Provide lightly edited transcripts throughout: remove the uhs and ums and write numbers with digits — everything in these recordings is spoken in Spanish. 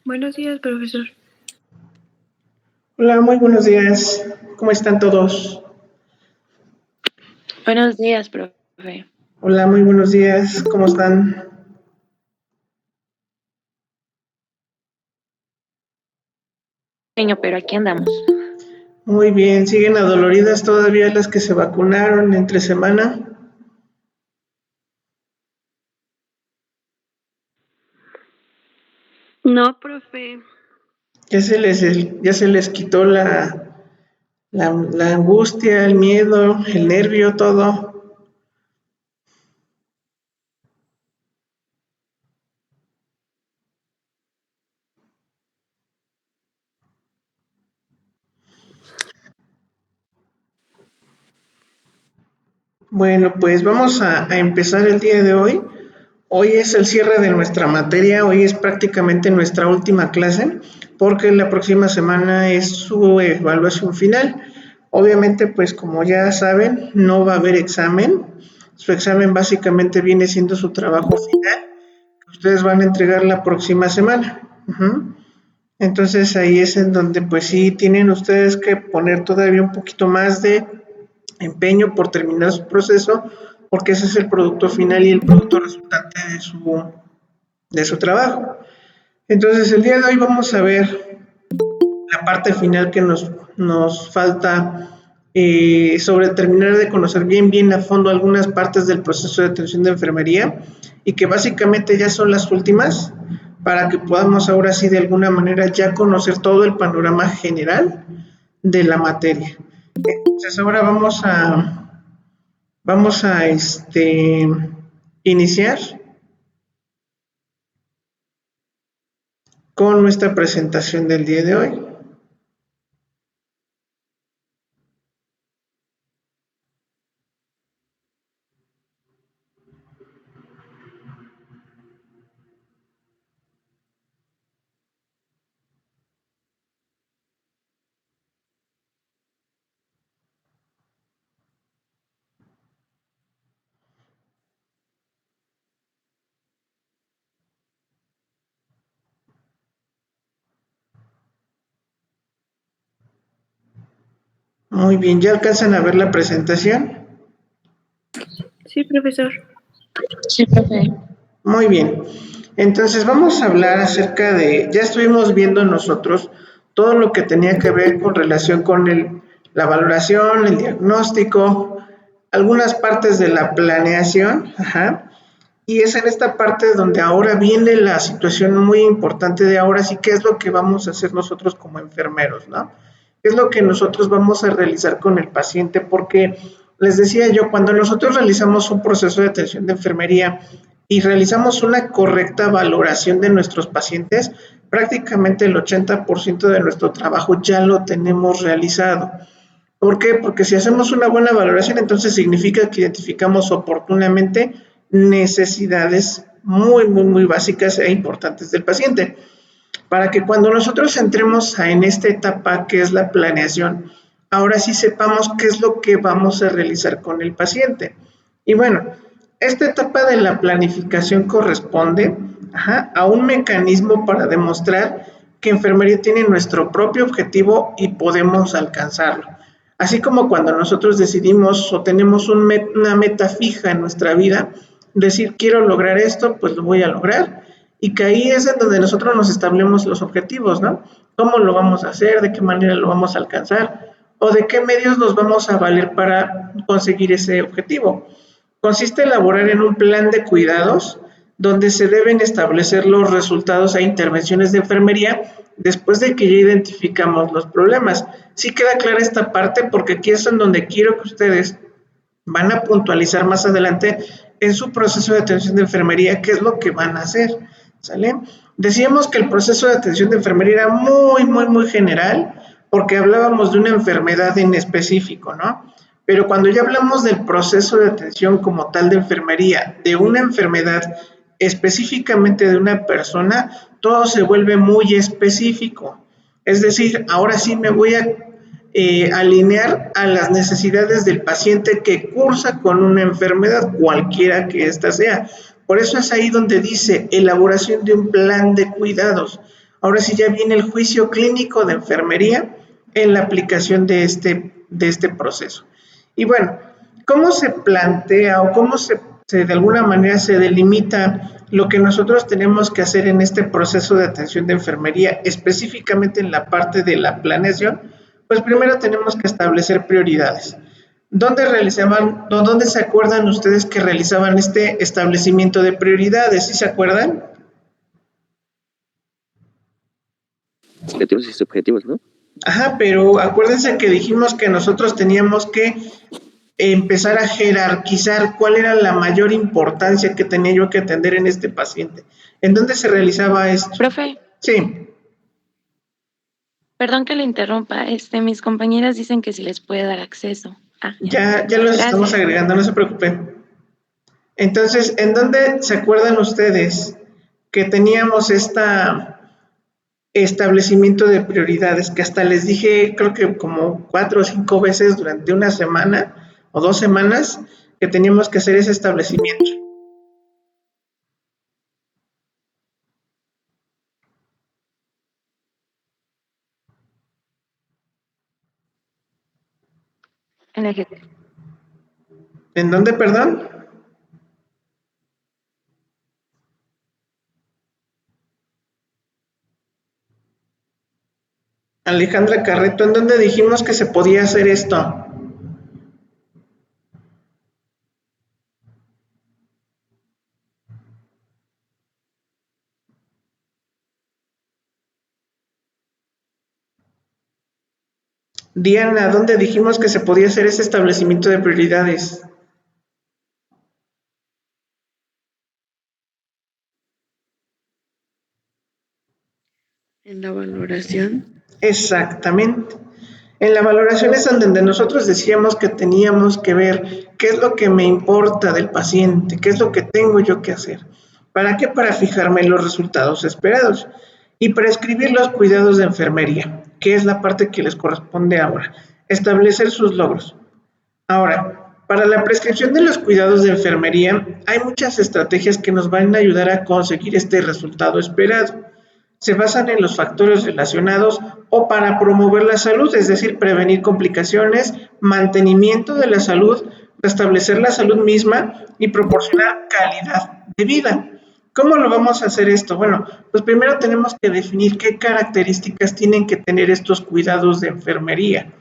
Buenos días, profesor. Hola, muy buenos días. ¿Cómo están todos? Buenos días, profe. Hola, muy buenos días. ¿Cómo están? Pero aquí andamos. Muy bien. ¿Siguen adoloridas todavía las que se vacunaron entre semana? No, profe. Ya se les quitó la angustia, el miedo, el nervio, todo. Bueno, pues vamos a empezar el día de hoy. Hoy es el cierre de nuestra materia, hoy es prácticamente nuestra última clase, porque la próxima semana es su evaluación final. Obviamente, pues como ya saben, no va a haber examen. Su examen básicamente viene siendo su trabajo final, que ustedes van a entregar la próxima semana. Entonces ahí es en donde pues sí tienen ustedes que poner todavía un poquito más de empeño por terminar su proceso, porque ese es el producto final y el producto resultante de su trabajo. Entonces, el día de hoy vamos a ver la parte final que nos falta sobre terminar de conocer bien a fondo algunas partes del proceso de atención de enfermería y que básicamente ya son las últimas para que podamos ahora sí de alguna manera ya conocer todo el panorama general de la materia. Entonces ahora vamos a iniciar con nuestra presentación del día de hoy. Muy bien, ¿ya alcanzan a ver la presentación? Sí, profesor. Sí, profe. Muy bien, entonces vamos a hablar acerca ya estuvimos viendo nosotros todo lo que tenía que ver con relación con la valoración, el diagnóstico, algunas partes de la planeación, y es en esta parte donde ahora viene la situación muy importante de ahora sí, qué es lo que vamos a hacer nosotros como enfermeros, ¿no? ¿Qué es lo que nosotros vamos a realizar con el paciente? Porque les decía yo, cuando nosotros realizamos un proceso de atención de enfermería y realizamos una correcta valoración de nuestros pacientes, prácticamente el 80% de nuestro trabajo ya lo tenemos realizado. ¿Por qué? Porque si hacemos una buena valoración, entonces significa que identificamos oportunamente necesidades muy básicas e importantes del paciente. Para que cuando nosotros entremos en esta etapa que es la planeación, ahora sí sepamos qué es lo que vamos a realizar con el paciente. Y bueno, esta etapa de la planificación corresponde a un mecanismo para demostrar que enfermería tiene nuestro propio objetivo y podemos alcanzarlo. Así como cuando nosotros decidimos o tenemos una meta fija en nuestra vida, decir quiero lograr esto, pues lo voy a lograr, y que ahí es en donde nosotros nos establecemos los objetivos, ¿no? ¿Cómo lo vamos a hacer? ¿De qué manera lo vamos a alcanzar? ¿O de qué medios nos vamos a valer para conseguir ese objetivo? Consiste en elaborar en un plan de cuidados donde se deben establecer los resultados e intervenciones de enfermería después de que ya identificamos los problemas. Sí queda clara esta parte porque aquí es en donde quiero que ustedes van a puntualizar más adelante en su proceso de atención de enfermería qué es lo que van a hacer, ¿sale? Decíamos que el proceso de atención de enfermería era muy general porque hablábamos de una enfermedad en específico, ¿no? Pero cuando ya hablamos del proceso de atención como tal de enfermería, de una enfermedad específicamente de una persona, todo se vuelve muy específico. Es decir, ahora sí me voy a alinear a las necesidades del paciente que cursa con una enfermedad, cualquiera que ésta sea. Por eso es ahí donde dice elaboración de un plan de cuidados. Ahora sí ya viene el juicio clínico de enfermería en la aplicación de este proceso. Y bueno, ¿cómo se plantea o cómo de alguna manera se delimita lo que nosotros tenemos que hacer en este proceso de atención de enfermería, específicamente en la parte de la planeación? Pues primero tenemos que establecer prioridades. ¿Dónde se acuerdan ustedes que realizaban este establecimiento de prioridades? ¿Sí se acuerdan? Objetivos y subjetivos, ¿no? Ajá, pero acuérdense que dijimos que nosotros teníamos que empezar a jerarquizar cuál era la mayor importancia que tenía yo que atender en este paciente. ¿En dónde se realizaba esto? Profe, Sí, perdón que le interrumpa. Mis compañeras dicen que si les puede dar acceso. ya los estamos Gracias. agregando, no se preocupen. Entonces, ¿en dónde se acuerdan ustedes que teníamos establecimiento de prioridades, que hasta les dije, creo que como 4 o 5 veces durante una semana o 2 semanas, que teníamos que hacer ese establecimiento? En el ¿En dónde, perdón? Alejandra Carreto, ¿en dónde dijimos que se podía hacer esto? Diana, ¿dónde dijimos que se podía hacer ese establecimiento de prioridades? En la valoración. Exactamente. En la valoración es donde nosotros decíamos que teníamos que ver qué es lo que me importa del paciente, qué es lo que tengo yo que hacer. ¿Para qué? Para fijarme los resultados esperados y prescribir los cuidados de enfermería, que es la parte que les corresponde ahora. Establecer sus logros. Ahora, para la prescripción de los cuidados de enfermería, hay muchas estrategias que nos van a ayudar a conseguir este resultado esperado. Se basan en los factores relacionados o para promover la salud, es decir, prevenir complicaciones, mantenimiento de la salud, restablecer la salud misma y proporcionar calidad de vida. ¿Cómo lo vamos a hacer esto? Bueno, pues primero tenemos que definir qué características tienen que tener estos cuidados de enfermería,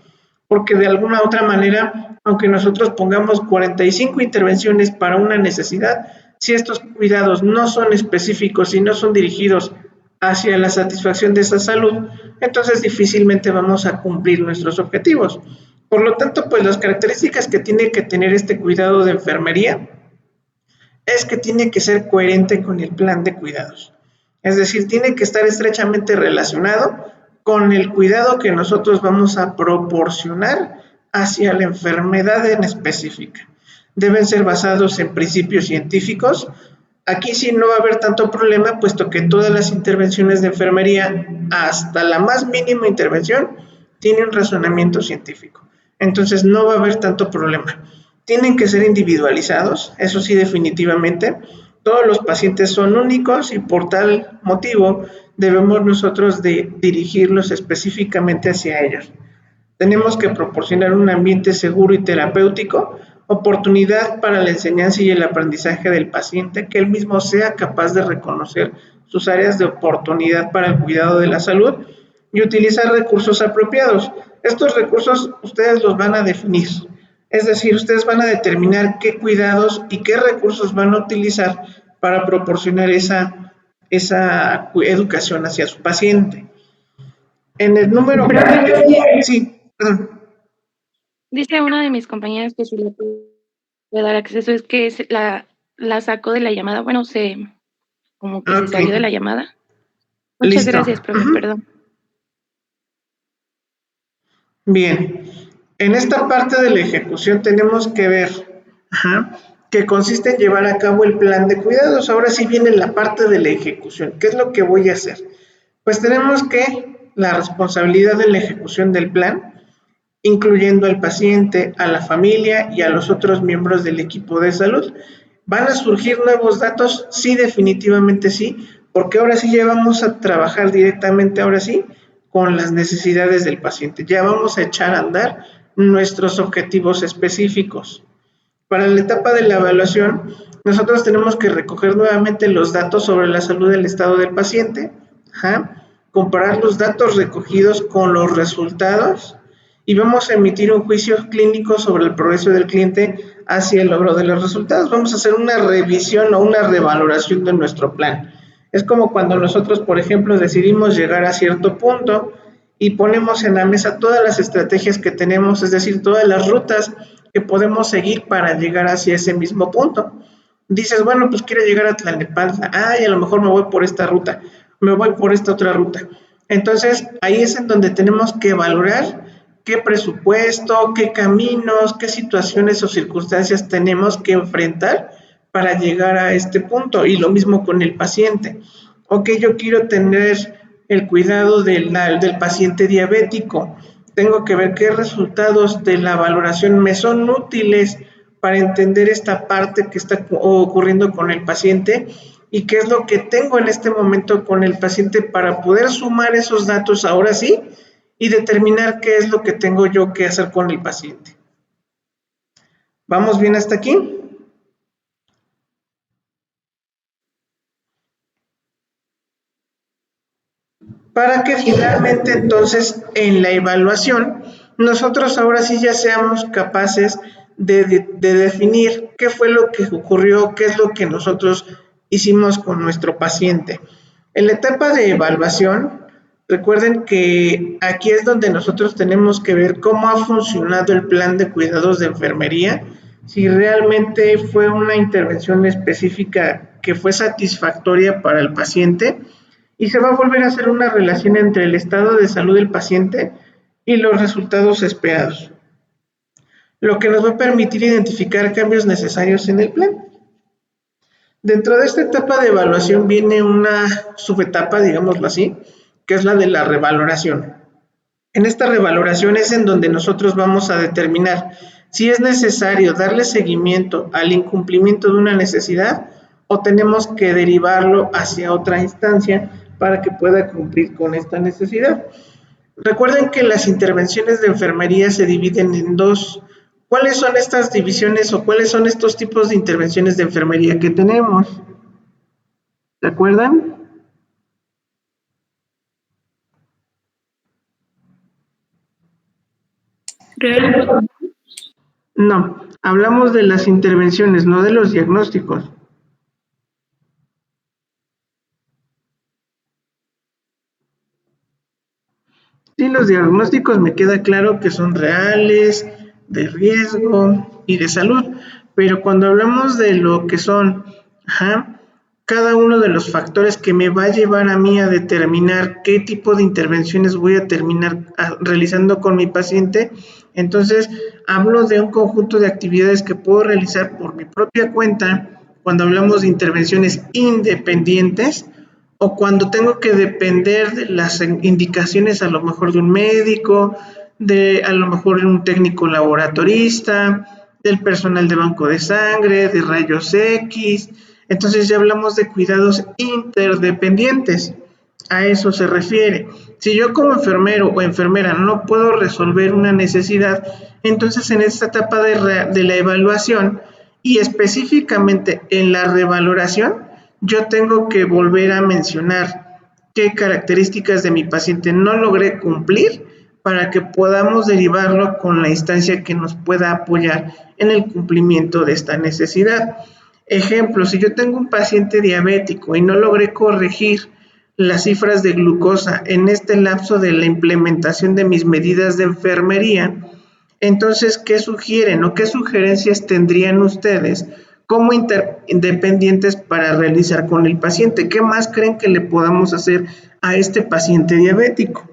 porque de alguna otra manera, aunque nosotros pongamos 45 intervenciones para una necesidad, si estos cuidados no son específicos y no son dirigidos hacia la satisfacción de esa salud, entonces difícilmente vamos a cumplir nuestros objetivos. Por lo tanto, pues las características que tiene que tener este cuidado de enfermería es que tiene que ser coherente con el plan de cuidados. Es decir, tiene que estar estrechamente relacionado con el cuidado que nosotros vamos a proporcionar hacia la enfermedad en específica. Deben ser basados en principios científicos. Aquí sí no va a haber tanto problema, puesto que todas las intervenciones de enfermería, hasta la más mínima intervención, tienen razonamiento científico. Entonces no va a haber tanto problema. Tienen que ser individualizados, eso sí, definitivamente. Todos los pacientes son únicos y por tal motivo debemos nosotros de dirigirlos específicamente hacia ellos. Tenemos que proporcionar un ambiente seguro y terapéutico, oportunidad para la enseñanza y el aprendizaje del paciente, que él mismo sea capaz de reconocer sus áreas de oportunidad para el cuidado de la salud y utilizar recursos apropiados. Estos recursos ustedes los van a definir, es decir, ustedes van a determinar qué cuidados y qué recursos van a utilizar para proporcionar esa educación hacia su paciente. En el número... Sí, perdón. Dice una de mis compañeras que si le puede dar acceso, es que la sacó de la llamada. Bueno, como que se salió de la llamada. Muchas Listo. gracias, profe, perdón. Bien, en esta parte de la ejecución tenemos que ver que consiste en llevar a cabo el plan de cuidados. Ahora sí viene la parte de la ejecución. ¿Qué es lo que voy a hacer? Pues tenemos que la responsabilidad de la ejecución del plan, incluyendo al paciente, a la familia y a los otros miembros del equipo de salud. ¿Van a surgir nuevos datos? Sí, definitivamente sí, porque ahora sí ya vamos a trabajar directamente, ahora sí, con las necesidades del paciente. Ya vamos a echar a andar nuestros objetivos específicos. Para la etapa de la evaluación, nosotros tenemos que recoger nuevamente los datos sobre la salud del estado del paciente, comparar los datos recogidos con los resultados y vamos a emitir un juicio clínico sobre el progreso del cliente hacia el logro de los resultados. Vamos a hacer una revisión o una revaloración de nuestro plan. Es como cuando nosotros, por ejemplo, decidimos llegar a cierto punto y ponemos en la mesa todas las estrategias que tenemos, es decir, todas las rutas que podemos seguir para llegar hacia ese mismo punto. Dices, bueno, pues quiero llegar a Tlalnepantla, y a lo mejor me voy por esta ruta, me voy por esta otra ruta. Entonces, ahí es en donde tenemos que valorar qué presupuesto, qué caminos, qué situaciones o circunstancias tenemos que enfrentar para llegar a este punto. Y lo mismo con el paciente. Ok, yo quiero tener el cuidado del paciente diabético. Tengo que ver qué resultados de la valoración me son útiles para entender esta parte que está ocurriendo con el paciente y qué es lo que tengo en este momento con el paciente para poder sumar esos datos ahora sí y determinar qué es lo que tengo yo que hacer con el paciente. ¿Vamos bien hasta aquí? Para que finalmente entonces en la evaluación nosotros ahora sí ya seamos capaces de definir qué fue lo que ocurrió, qué es lo que nosotros hicimos con nuestro paciente. En la etapa de evaluación, recuerden que aquí es donde nosotros tenemos que ver cómo ha funcionado el plan de cuidados de enfermería, si realmente fue una intervención específica que fue satisfactoria para el paciente y se va a volver a hacer una relación entre el estado de salud del paciente y los resultados esperados, lo que nos va a permitir identificar cambios necesarios en el plan. Dentro de esta etapa de evaluación viene una subetapa, digámoslo así, que es la de la revaloración. En esta revaloración es en donde nosotros vamos a determinar si es necesario darle seguimiento al incumplimiento de una necesidad o tenemos que derivarlo hacia otra instancia para que pueda cumplir con esta necesidad. Recuerden que las intervenciones de enfermería se dividen en dos. ¿Cuáles son estas divisiones o cuáles son estos tipos de intervenciones de enfermería que tenemos? ¿Se acuerdan? No, hablamos de las intervenciones, no de los diagnósticos. Sí, los diagnósticos me queda claro que son reales, de riesgo y de salud, pero cuando hablamos de lo que son, cada uno de los factores que me va a llevar a mí a determinar qué tipo de intervenciones voy a terminar realizando con mi paciente, entonces hablo de un conjunto de actividades que puedo realizar por mi propia cuenta cuando hablamos de intervenciones independientes o cuando tengo que depender de las indicaciones a lo mejor de un médico, de a lo mejor de un técnico laboratorista, del personal de banco de sangre, de rayos X. Entonces ya hablamos de cuidados interdependientes. A eso se refiere. Si yo como enfermero o enfermera no puedo resolver una necesidad, entonces en esta etapa de la evaluación y específicamente en la revaloración, yo tengo que volver a mencionar qué características de mi paciente no logré cumplir para que podamos derivarlo con la instancia que nos pueda apoyar en el cumplimiento de esta necesidad. Ejemplo, si yo tengo un paciente diabético y no logré corregir las cifras de glucosa en este lapso de la implementación de mis medidas de enfermería, entonces, ¿qué sugieren o qué sugerencias tendrían ustedes como independientes para realizar con el paciente? ¿Qué más creen que le podamos hacer a este paciente diabético?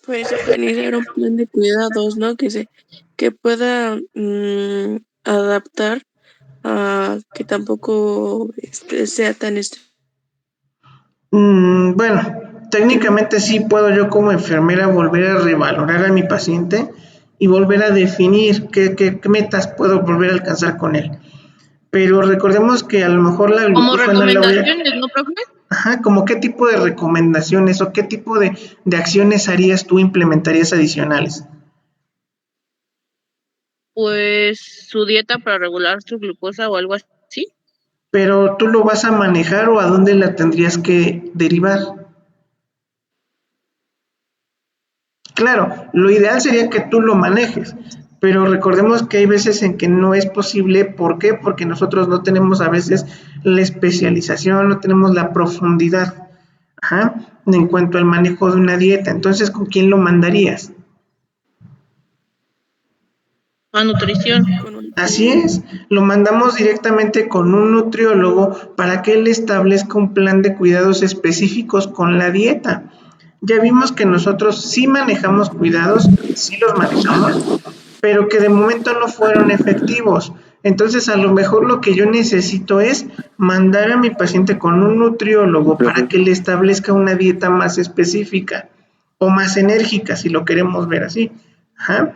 Pues organizar un plan de cuidados, ¿no? Que pueda adaptar a que tampoco sea tan Bueno, técnicamente sí puedo yo como enfermera volver a revalorar a mi paciente y volver a definir qué metas puedo volver a alcanzar con él. Pero recordemos que a lo mejor la Como glucosa no la voy a... recomendaciones, ¿no, profe? Ajá, como qué tipo de recomendaciones o qué tipo de acciones harías tú, implementarías adicionales. Pues su dieta para regular su glucosa o algo así. Pero tú lo vas a manejar o a dónde la tendrías que derivar. Claro, lo ideal sería que tú lo manejes, pero recordemos que hay veces en que no es posible. ¿Por qué? Porque nosotros no tenemos a veces la especialización, no tenemos la profundidad, en cuanto al manejo de una dieta. Entonces, ¿con quién lo mandarías? A nutrición. Con un... Así es, lo mandamos directamente con un nutriólogo para que él establezca un plan de cuidados específicos con la dieta. Ya vimos que nosotros sí manejamos cuidados, sí los manejamos, pero que de momento no fueron efectivos. Entonces, a lo mejor lo que yo necesito es mandar a mi paciente con un nutriólogo para que le establezca una dieta más específica o más enérgica, si lo queremos ver así. Ajá.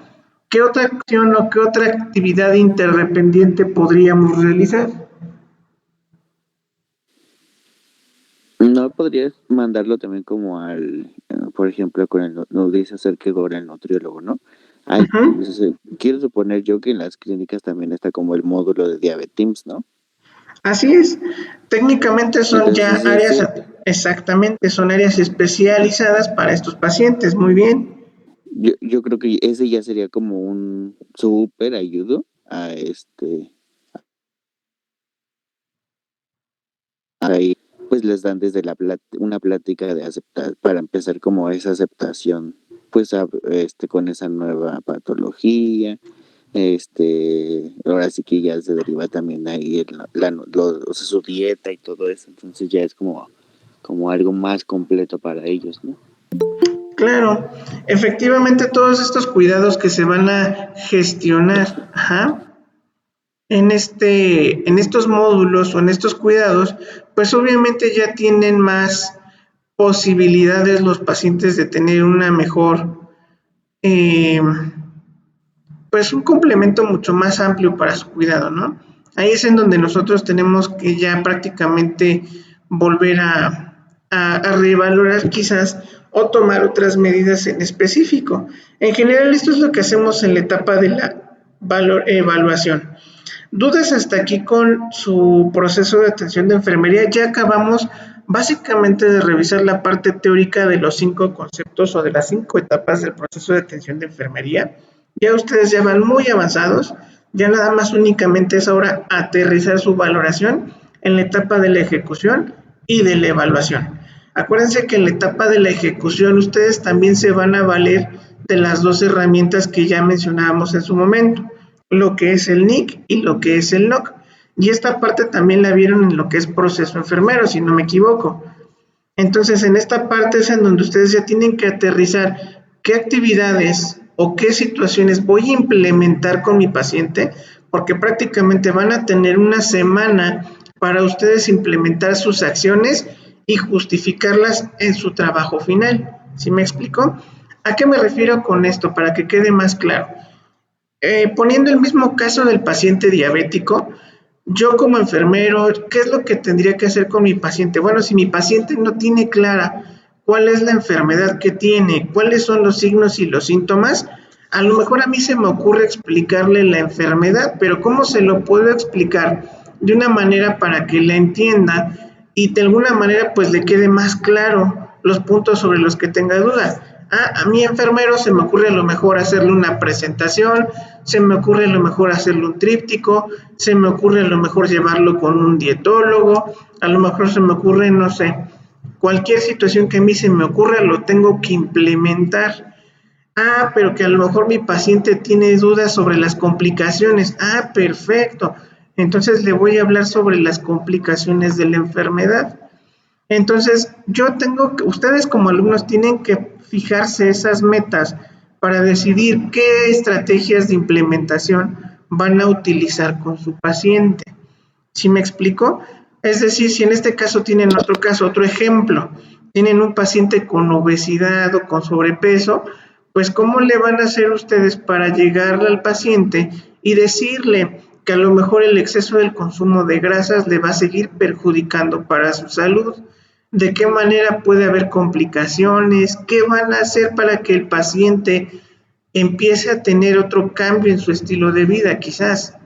¿Qué otra acción o qué otra actividad interdependiente podríamos realizar? No podrías mandarlo también como por ejemplo, con nos dice acerca con el nutriólogo, ¿no? Hay, Uh-huh. quiero suponer yo que en las clínicas también está como el módulo de Diabetes, ¿no? Así es, técnicamente son ya Entonces áreas, ese, exactamente, son áreas especializadas para estos pacientes, muy bien. yo creo que ese ya sería como un súper ayudo a ahí pues les dan desde una plática de aceptar, para empezar como esa aceptación, pues con esa nueva patología. Ahora sí que ya se deriva también ahí o sea, su dieta y todo eso, entonces ya es como algo más completo para ellos, ¿no? Claro, efectivamente todos estos cuidados que se van a gestionar, en estos módulos o en estos cuidados, pues obviamente ya tienen más posibilidades los pacientes de tener una mejor, eh, pues un complemento mucho más amplio para su cuidado, ¿no? Ahí es en donde nosotros tenemos que ya prácticamente volver a revalorar quizás o tomar otras medidas en específico. En general, esto es lo que hacemos en la etapa de la evaluación. ¿Dudas hasta aquí con su proceso de atención de enfermería? Ya acabamos básicamente de revisar la parte teórica de los 5 conceptos o de las 5 etapas del proceso de atención de enfermería. Ya ustedes ya van muy avanzados, ya nada más únicamente es ahora aterrizar su valoración en la etapa de la ejecución y de la evaluación. Acuérdense que en la etapa de la ejecución ustedes también se van a valer de las 2 herramientas que ya mencionábamos en su momento, lo que es el NIC y lo que es el NOC. Y esta parte también la vieron en lo que es proceso enfermero, si no me equivoco. Entonces, en esta parte es en donde ustedes ya tienen que aterrizar qué actividades o qué situaciones voy a implementar con mi paciente, porque prácticamente van a tener una semana para ustedes implementar sus acciones y justificarlas en su trabajo final. ¿Sí me explico? ¿A qué me refiero con esto? Para que quede más claro. Poniendo el mismo caso del paciente diabético, yo como enfermero, ¿qué es lo que tendría que hacer con mi paciente? Bueno, si mi paciente no tiene clara cuál es la enfermedad que tiene, cuáles son los signos y los síntomas, a lo mejor a mí se me ocurre explicarle la enfermedad, pero ¿cómo se lo puedo explicar de una manera para que la entienda y de alguna manera pues le quede más claro los puntos sobre los que tenga dudas? A mi enfermero se me ocurre a lo mejor hacerle una presentación, se me ocurre a lo mejor hacerle un tríptico, se me ocurre a lo mejor llevarlo con un dietólogo, a lo mejor se me ocurre, no sé, cualquier situación que a mí se me ocurra lo tengo que implementar. Pero que a lo mejor mi paciente tiene dudas sobre las complicaciones. Perfecto. Entonces le voy a hablar sobre las complicaciones de la enfermedad. Entonces, ustedes como alumnos tienen que fijarse esas metas para decidir qué estrategias de implementación van a utilizar con su paciente. ¿Sí me explico? Es decir, si en este caso tienen otro ejemplo, tienen un paciente con obesidad o con sobrepeso, pues ¿cómo le van a hacer ustedes para llegarle al paciente y decirle que a lo mejor el exceso del consumo de grasas le va a seguir perjudicando para su salud? ¿De qué manera puede haber complicaciones? ¿Qué van a hacer para que el paciente empiece a tener otro cambio en su estilo de vida, quizás?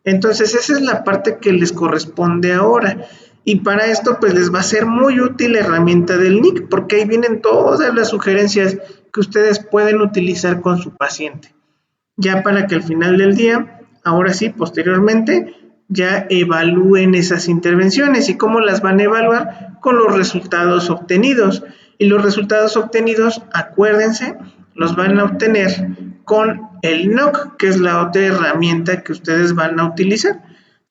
Entonces, esa es la parte que les corresponde ahora. Y para esto, pues les va a ser muy útil la herramienta del NIC, porque ahí vienen todas las sugerencias que ustedes pueden utilizar con su paciente. Ya para que al final del día, ahora sí, posteriormente, ya evalúen esas intervenciones. ¿Y cómo las van a evaluar? Con los resultados obtenidos. Y los resultados obtenidos, acuérdense, los van a obtener con el NOC, que es la otra herramienta que ustedes van a utilizar.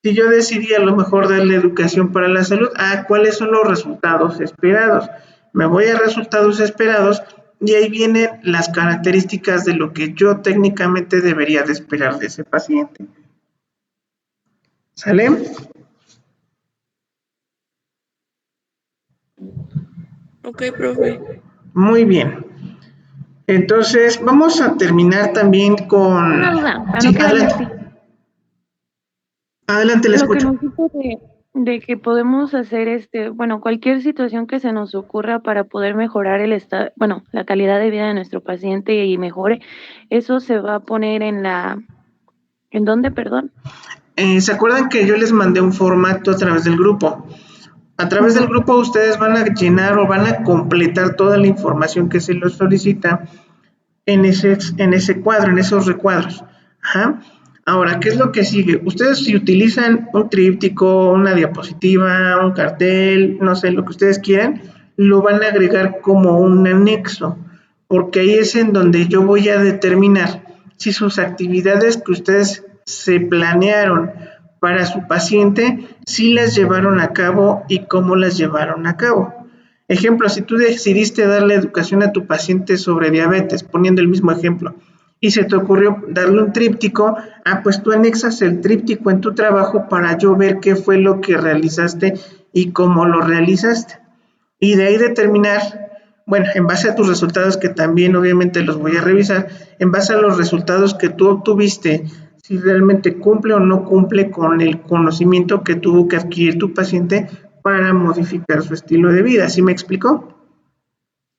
Si yo decidí a lo mejor darle educación para la salud, ¿cuáles son los resultados esperados? Me voy a resultados esperados y ahí vienen las características de lo que yo técnicamente debería de esperar de ese paciente. ¿Sale? Ok, profe. Muy bien. Entonces, vamos a terminar también con... Una duda, para Sí, no quedarme así. Adelante, le Lo que escucho. nos dijo de que podemos hacer bueno, cualquier situación que se nos ocurra para poder mejorar el estado, bueno, la calidad de vida de nuestro paciente y mejore, eso se va a poner ¿en dónde, perdón? ¿Se acuerdan que yo les mandé un formato a través del grupo? A través del Ujú. grupo ustedes van a llenar o van a completar toda la información que se les solicita en ese cuadro, en esos recuadros. Ajá. Ahora, ¿qué es lo que sigue? Ustedes si utilizan un tríptico, una diapositiva, un cartel, no sé, lo que ustedes quieran, lo van a agregar como un anexo, porque ahí es en donde yo voy a determinar si sus actividades que ustedes se planearon para su paciente, si las llevaron a cabo y cómo las llevaron a cabo. Ejemplo, si tú decidiste darle educación a tu paciente sobre diabetes, poniendo el mismo ejemplo, y se te ocurrió darle un tríptico, pues tú anexas el tríptico en tu trabajo para yo ver qué fue lo que realizaste y cómo lo realizaste. Y de ahí determinar, bueno, en base a tus resultados, que también obviamente los voy a revisar, en base a los resultados que tú obtuviste, si realmente cumple o no cumple con el conocimiento que tuvo que adquirir tu paciente para modificar su estilo de vida. ¿Sí me explicó?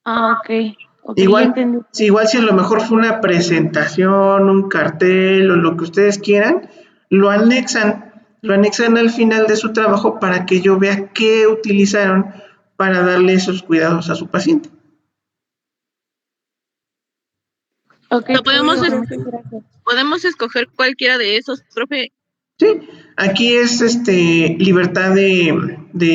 Ok, ya Igual, entendí. sí, igual si a lo mejor fue una presentación, un cartel o lo que ustedes quieran, lo anexan al final de su trabajo para que yo vea qué utilizaron para darle esos cuidados a su paciente. Ok, Sí, profe, profe. muchas gracias. Podemos escoger cualquiera de esos, profe. Sí, aquí es libertad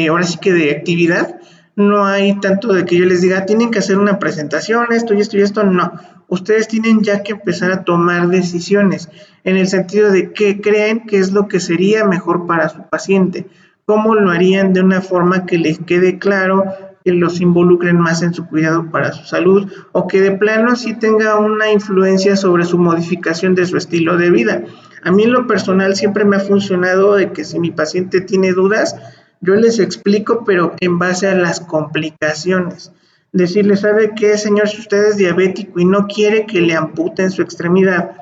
ahora sí que de actividad. No hay tanto de que yo les diga, tienen que hacer una presentación, esto y esto y esto, no. Ustedes tienen ya que empezar a tomar decisiones en el sentido de qué creen que es lo que sería mejor para su paciente, cómo lo harían de una forma que les quede claro, que los involucren más en su cuidado para su salud o que de plano sí tenga una influencia sobre su modificación de su estilo de vida. A mí en lo personal siempre me ha funcionado de que si mi paciente tiene dudas, yo les explico, pero en base a las complicaciones. Decirle, ¿sabe qué, señor? Si usted es diabético y no quiere que le amputen su extremidad,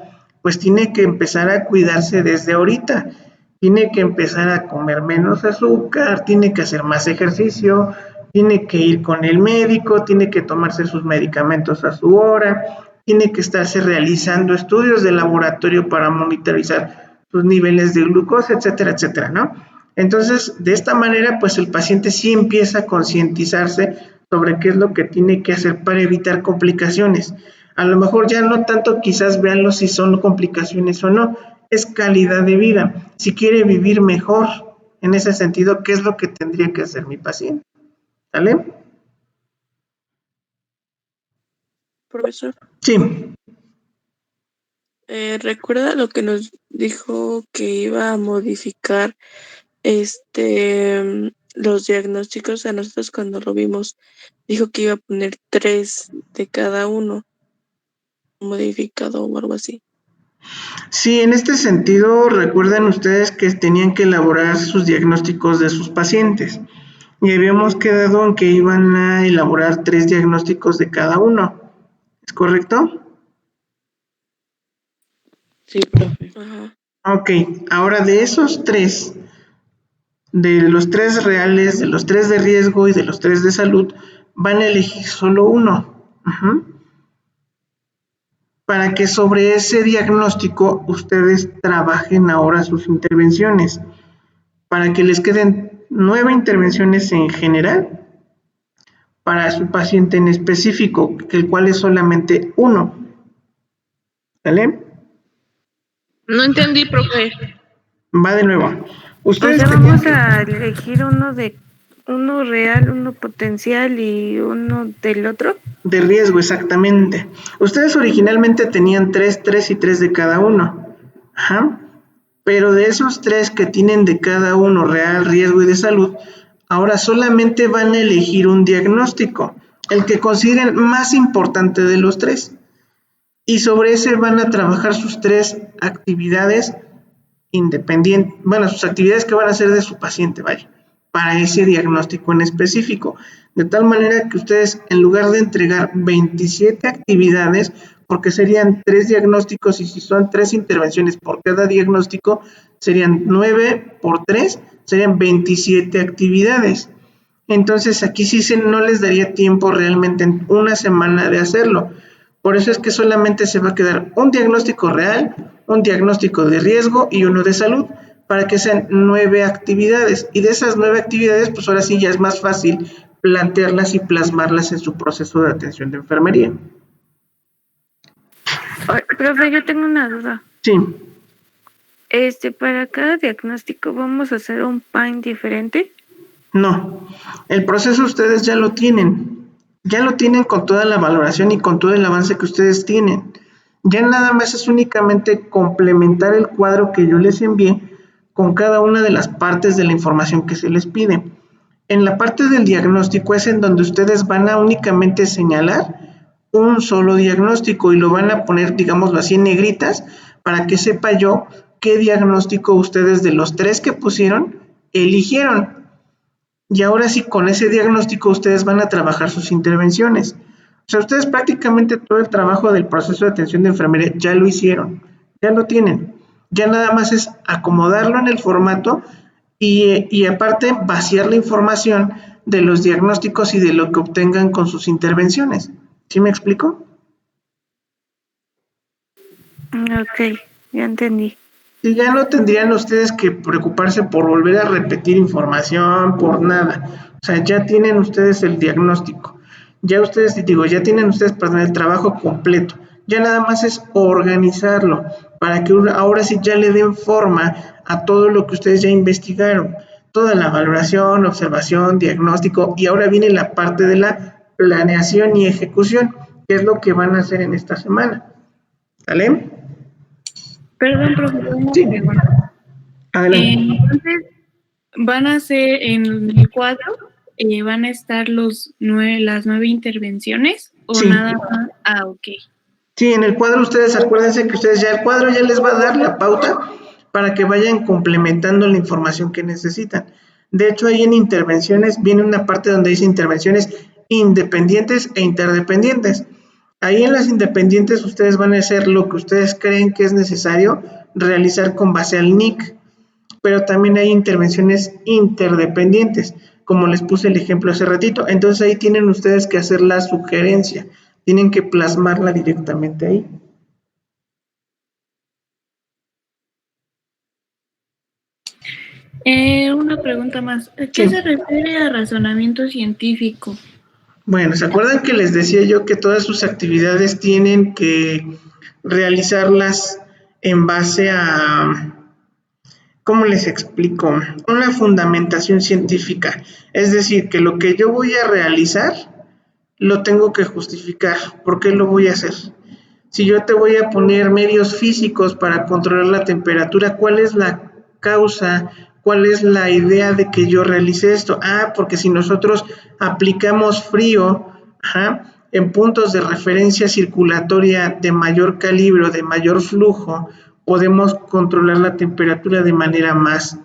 pues tiene que empezar a cuidarse desde ahorita. Tiene que empezar a comer menos azúcar, tiene que hacer más ejercicio, tiene que ir con el médico, tiene que tomarse sus medicamentos a su hora, tiene que estarse realizando estudios de laboratorio para monitorizar sus niveles de glucosa, etcétera, etcétera, ¿no? Entonces, de esta manera, pues el paciente sí empieza a concientizarse sobre qué es lo que tiene que hacer para evitar complicaciones. A lo mejor ya no tanto quizás veanlo si son complicaciones o no, es calidad de vida. Si quiere vivir mejor, en ese sentido, ¿qué es lo que tendría que hacer mi paciente? ¿Sale? Profesor, Sí. ¿recuerda lo que nos dijo que iba a modificar los diagnósticos? A nosotros cuando lo vimos dijo que iba a poner 3 de cada uno modificado o algo así. Sí, en este sentido, recuerden ustedes que tenían que elaborar sus diagnósticos de sus pacientes y habíamos quedado en que iban a elaborar 3 diagnósticos de cada uno. ¿Es correcto? Sí, profe. Ajá. Ok, ahora de esos tres, de los tres reales, de los tres de riesgo y de los tres de salud, van a elegir solo uno. Para que sobre ese diagnóstico ustedes trabajen ahora sus intervenciones, para que les queden 9 intervenciones en general para su paciente en específico, que el cual es solamente uno. ¿Sale? No entendí, profe. Va de nuevo. O Ustedes sea, tenían vamos a elegir uno real, uno potencial y uno del otro. de riesgo, exactamente. Ustedes originalmente tenían 3, 3 y 3 de cada uno. Ajá. Pero de esos 3 que tienen de cada uno, real, riesgo y de salud, ahora solamente van a elegir un diagnóstico, el que consideren más importante de los 3. Y sobre ese van a trabajar sus 3 actividades independientes, bueno, sus actividades que van a hacer de su paciente, vaya, para ese diagnóstico en específico. De tal manera que ustedes, en lugar de entregar 27 actividades, porque serían 3 diagnósticos y si son 3 intervenciones por cada diagnóstico, serían 9 por 3, serían 27 actividades. Entonces aquí sí no les daría tiempo realmente en una semana de hacerlo. Por eso es que solamente se va a quedar un diagnóstico real, un diagnóstico de riesgo y uno de salud, para que sean 9 actividades. Y de esas 9 actividades, pues ahora sí ya es más fácil plantearlas y plasmarlas en su proceso de atención de enfermería. Profe, yo tengo una duda. Sí. Para cada diagnóstico vamos a hacer un PAIN diferente. No, el proceso ustedes ya lo tienen con toda la valoración y con todo el avance que ustedes tienen. Ya nada más es únicamente complementar el cuadro que yo les envié con cada una de las partes de la información que se les pide. En la parte del diagnóstico es en donde ustedes van a únicamente señalar un solo diagnóstico y lo van a poner, digámoslo así, en negritas para que sepa yo qué diagnóstico ustedes de los 3 que pusieron eligieron. Y ahora sí, con ese diagnóstico ustedes van a trabajar sus intervenciones. O sea, ustedes prácticamente todo el trabajo del proceso de atención de enfermería ya lo hicieron, ya lo tienen. Ya nada más es acomodarlo en el formato y aparte vaciar la información de los diagnósticos y de lo que obtengan con sus intervenciones. ¿Sí me explico? Ok, ya entendí. Y ya no tendrían ustedes que preocuparse por volver a repetir información, por nada. O sea, ya tienen ustedes el diagnóstico. Ya ustedes, digo, ya tienen ustedes, perdón, el trabajo completo. Ya nada más es organizarlo para que ahora sí ya le den forma a todo lo que ustedes ya investigaron. Toda la valoración, observación, diagnóstico y ahora viene la parte de la planeación y ejecución, que es lo que van a hacer en esta semana. ¿Sale? Perdón, profesor, una Sí, pregunta. adelante. Entonces, ¿van a ser en el cuadro, van a estar las 9 intervenciones o Sí. nada más? Ah, ok. Sí, en el cuadro ustedes acuérdense que ustedes ya el cuadro ya les va a dar la pauta para que vayan complementando la información que necesitan. De hecho, ahí en intervenciones viene una parte donde dice intervenciones independientes e interdependientes. Ahí en las independientes ustedes van a hacer lo que ustedes creen que es necesario realizar con base al NIC, pero también hay intervenciones interdependientes, como les puse el ejemplo hace ratito. Entonces ahí tienen ustedes que hacer la sugerencia, tienen que plasmarla directamente ahí. Una pregunta más. ¿Qué Sí. se refiere a razonamiento científico? Bueno, ¿se acuerdan que les decía yo que todas sus actividades tienen que realizarlas en base a, ¿cómo les explico? Una fundamentación científica. Es decir, que lo que yo voy a realizar lo tengo que justificar. ¿Por qué lo voy a hacer? Si yo te voy a poner medios físicos para controlar la temperatura, ¿cuál es la causa? ¿Cuál es la idea de que yo realice esto? Porque si nosotros aplicamos frío, en puntos de referencia circulatoria de mayor calibre, de mayor flujo, podemos controlar la temperatura de manera más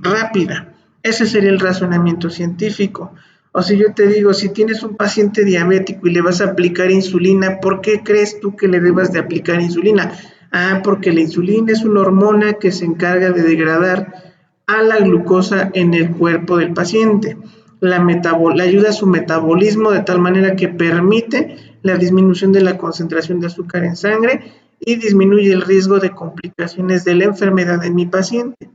rápida. Ese sería el razonamiento científico. O si yo te digo, si tienes un paciente diabético y le vas a aplicar insulina, ¿por qué crees tú que le debas de aplicar insulina? Ah, porque la insulina es una hormona que se encarga de degradar a la glucosa en el cuerpo del paciente. La ayuda a su metabolismo de tal manera que permite la disminución de la concentración de azúcar en sangre y disminuye el riesgo de complicaciones de la enfermedad en mi paciente.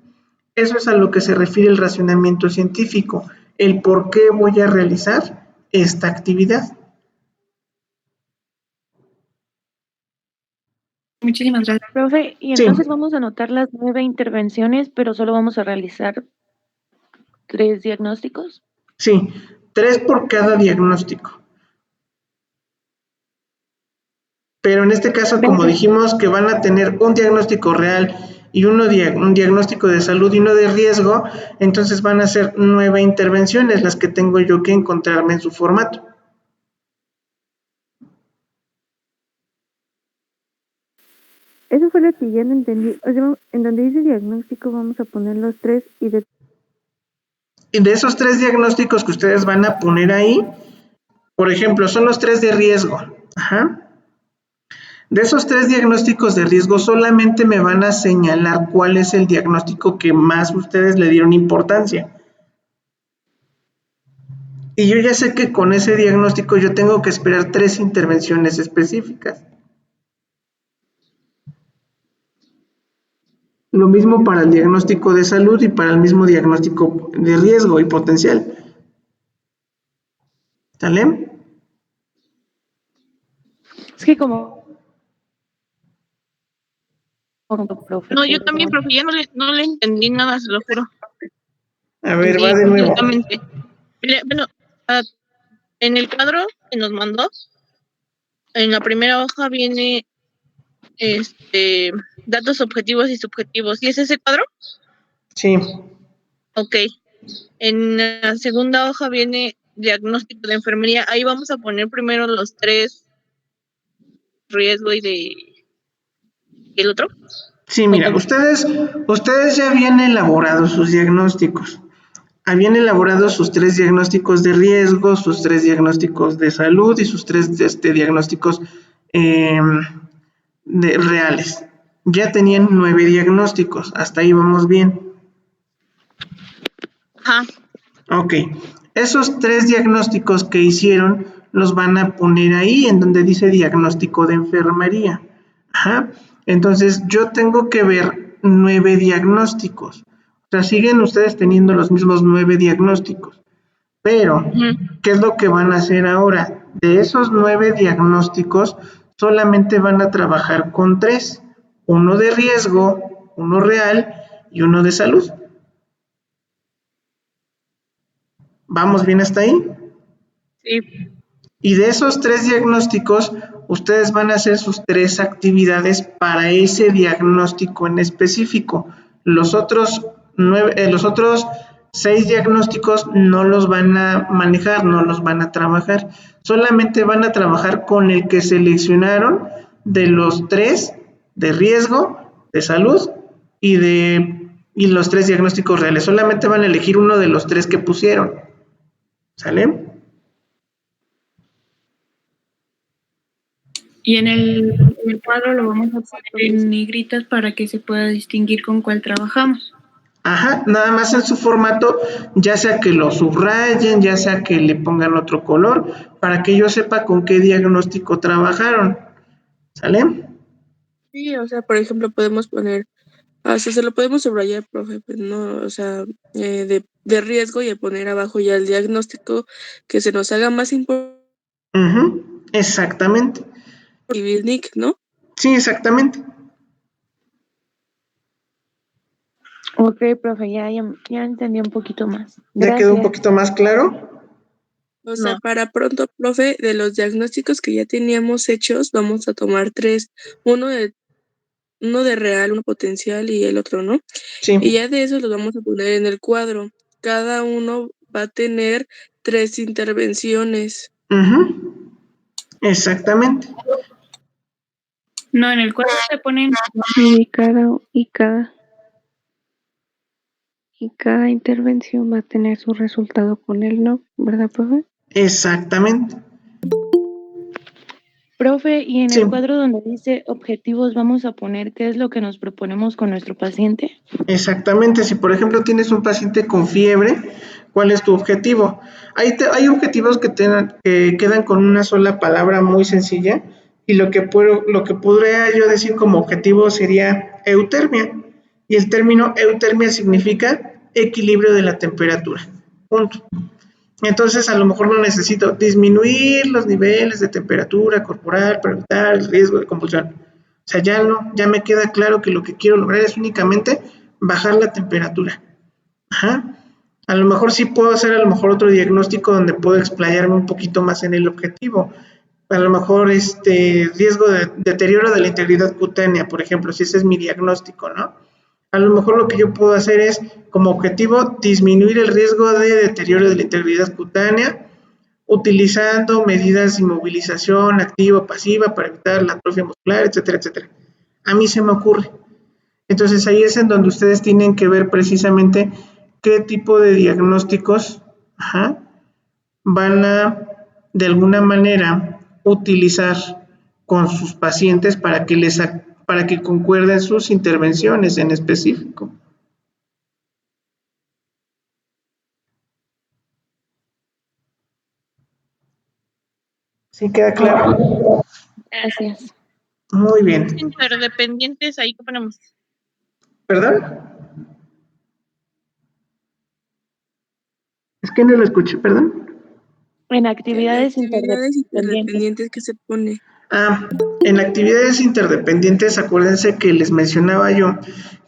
Eso es a lo que se refiere el racionamiento científico, el por qué voy a realizar esta actividad. Muchísimas gracias. Profe, y Sí. entonces vamos a anotar las 9 intervenciones, pero solo vamos a realizar 3 diagnósticos. Sí, 3 por cada diagnóstico. Pero en este caso, como dijimos que van a tener un diagnóstico real y un diagnóstico de salud y uno de riesgo, entonces van a ser 9 intervenciones las que tengo yo que encontrarme en su formato. Eso fue lo que ya no entendí. O sea, en donde dice diagnóstico vamos a poner los 3 y de esos 3 diagnósticos que ustedes van a poner ahí, por ejemplo, son los 3 de riesgo. Ajá. De esos 3 diagnósticos de riesgo, solamente me van a señalar cuál es el diagnóstico que más ustedes le dieron importancia. Y yo ya sé que con ese diagnóstico yo tengo que esperar 3 intervenciones específicas. Lo mismo para el diagnóstico de salud y para el mismo diagnóstico de riesgo y potencial. ¿Sale? Es que como profe, No, yo también, profe, ya no le entendí nada, se lo juro. A ver, Entendí va de nuevo. completamente. Bueno, en el cuadro que nos mandó, en la primera hoja viene datos objetivos y subjetivos. ¿Y es ese cuadro? Sí. Ok. En la segunda hoja viene diagnóstico de enfermería. Ahí vamos a poner primero los 3 riesgo y el otro. Sí, mira, ustedes ya habían elaborado sus diagnósticos. Habían elaborado sus 3 diagnósticos de riesgo, sus 3 diagnósticos de salud y sus 3 diagnósticos reales. Ya tenían 9 diagnósticos, hasta ahí vamos bien. Ajá. Ok, esos 3 diagnósticos que hicieron los van a poner ahí en donde dice diagnóstico de enfermería. Ajá. Entonces yo tengo que ver 9 diagnósticos. O sea, siguen ustedes teniendo los mismos 9 diagnósticos. Pero, ¿qué es lo que van a hacer ahora? De esos 9 diagnósticos, solamente van a trabajar con 3. Uno de riesgo, uno real y uno de salud. ¿Vamos bien hasta ahí? Sí. Y de esos 3 diagnósticos, ustedes van a hacer sus 3 actividades para ese diagnóstico en específico. Los otros 6 diagnósticos no los van a manejar, no los van a trabajar. Solamente van a trabajar con el que seleccionaron de los 3 de riesgo, de salud y los 3 diagnósticos reales. Solamente van a elegir uno de los 3 que pusieron. ¿Sale? Y en el cuadro lo vamos a poner en negritas para que se pueda distinguir con cuál trabajamos. Ajá, nada más en su formato, ya sea que lo subrayen, ya sea que le pongan otro color, para que yo sepa con qué diagnóstico trabajaron. ¿Sale? Sí, o sea, por ejemplo, podemos poner, hasta se lo podemos subrayar, profe, pues no, o sea, de riesgo y poner abajo ya el diagnóstico que se nos haga más importante, Exactamente. Nick, ¿no? Sí, exactamente. Ok, profe, ya entendí un poquito más. ¿Ya quedó un Gracias. poquito más claro? O sea, para pronto, profe, de los diagnósticos que ya teníamos hechos, vamos a tomar 3, uno de real, uno potencial y el otro, ¿no? Sí. Y ya de esos los vamos a poner en el cuadro. Cada uno va a tener 3 intervenciones. Exactamente. No, en el cuadro se ponen Y cada intervención va a tener su resultado con el no, ¿verdad, profe? Exactamente. Profe, y en Sí, el cuadro donde dice objetivos vamos a poner qué es lo que nos proponemos con nuestro paciente. exactamente. Si por ejemplo tienes un paciente con fiebre, ¿cuál es tu objetivo? Hay objetivos que quedan con una sola palabra muy sencilla y lo que podría yo decir como objetivo sería eutermia. Y el término eutermia significa equilibrio de la temperatura. Punto. Entonces, a lo mejor no necesito disminuir los niveles de temperatura corporal para evitar el riesgo de convulsión. O sea, ya me queda claro que lo que quiero lograr es únicamente bajar la temperatura. Ajá. A lo mejor sí puedo hacer a lo mejor otro diagnóstico donde puedo explayarme un poquito más en el objetivo. A lo mejor riesgo de deterioro de la integridad cutánea, por ejemplo, si ese es mi diagnóstico, ¿no? A lo mejor lo que yo puedo hacer es, como objetivo, disminuir el riesgo de deterioro de la integridad cutánea utilizando medidas de inmovilización activa o pasiva para evitar la atrofia muscular, etcétera, etcétera. A mí se me ocurre. Entonces ahí es en donde ustedes tienen que ver precisamente qué tipo de diagnósticos van a, de alguna manera, utilizar con sus pacientes para que concuerden sus intervenciones en específico. ¿Sí queda claro? Gracias. Muy bien. Interdependientes, ahí qué ponemos. ¿Perdón? Es que no lo escuché, perdón. En En actividades actividades interdependientes. interdependientes que se pone. En actividades interdependientes, acuérdense que les mencionaba yo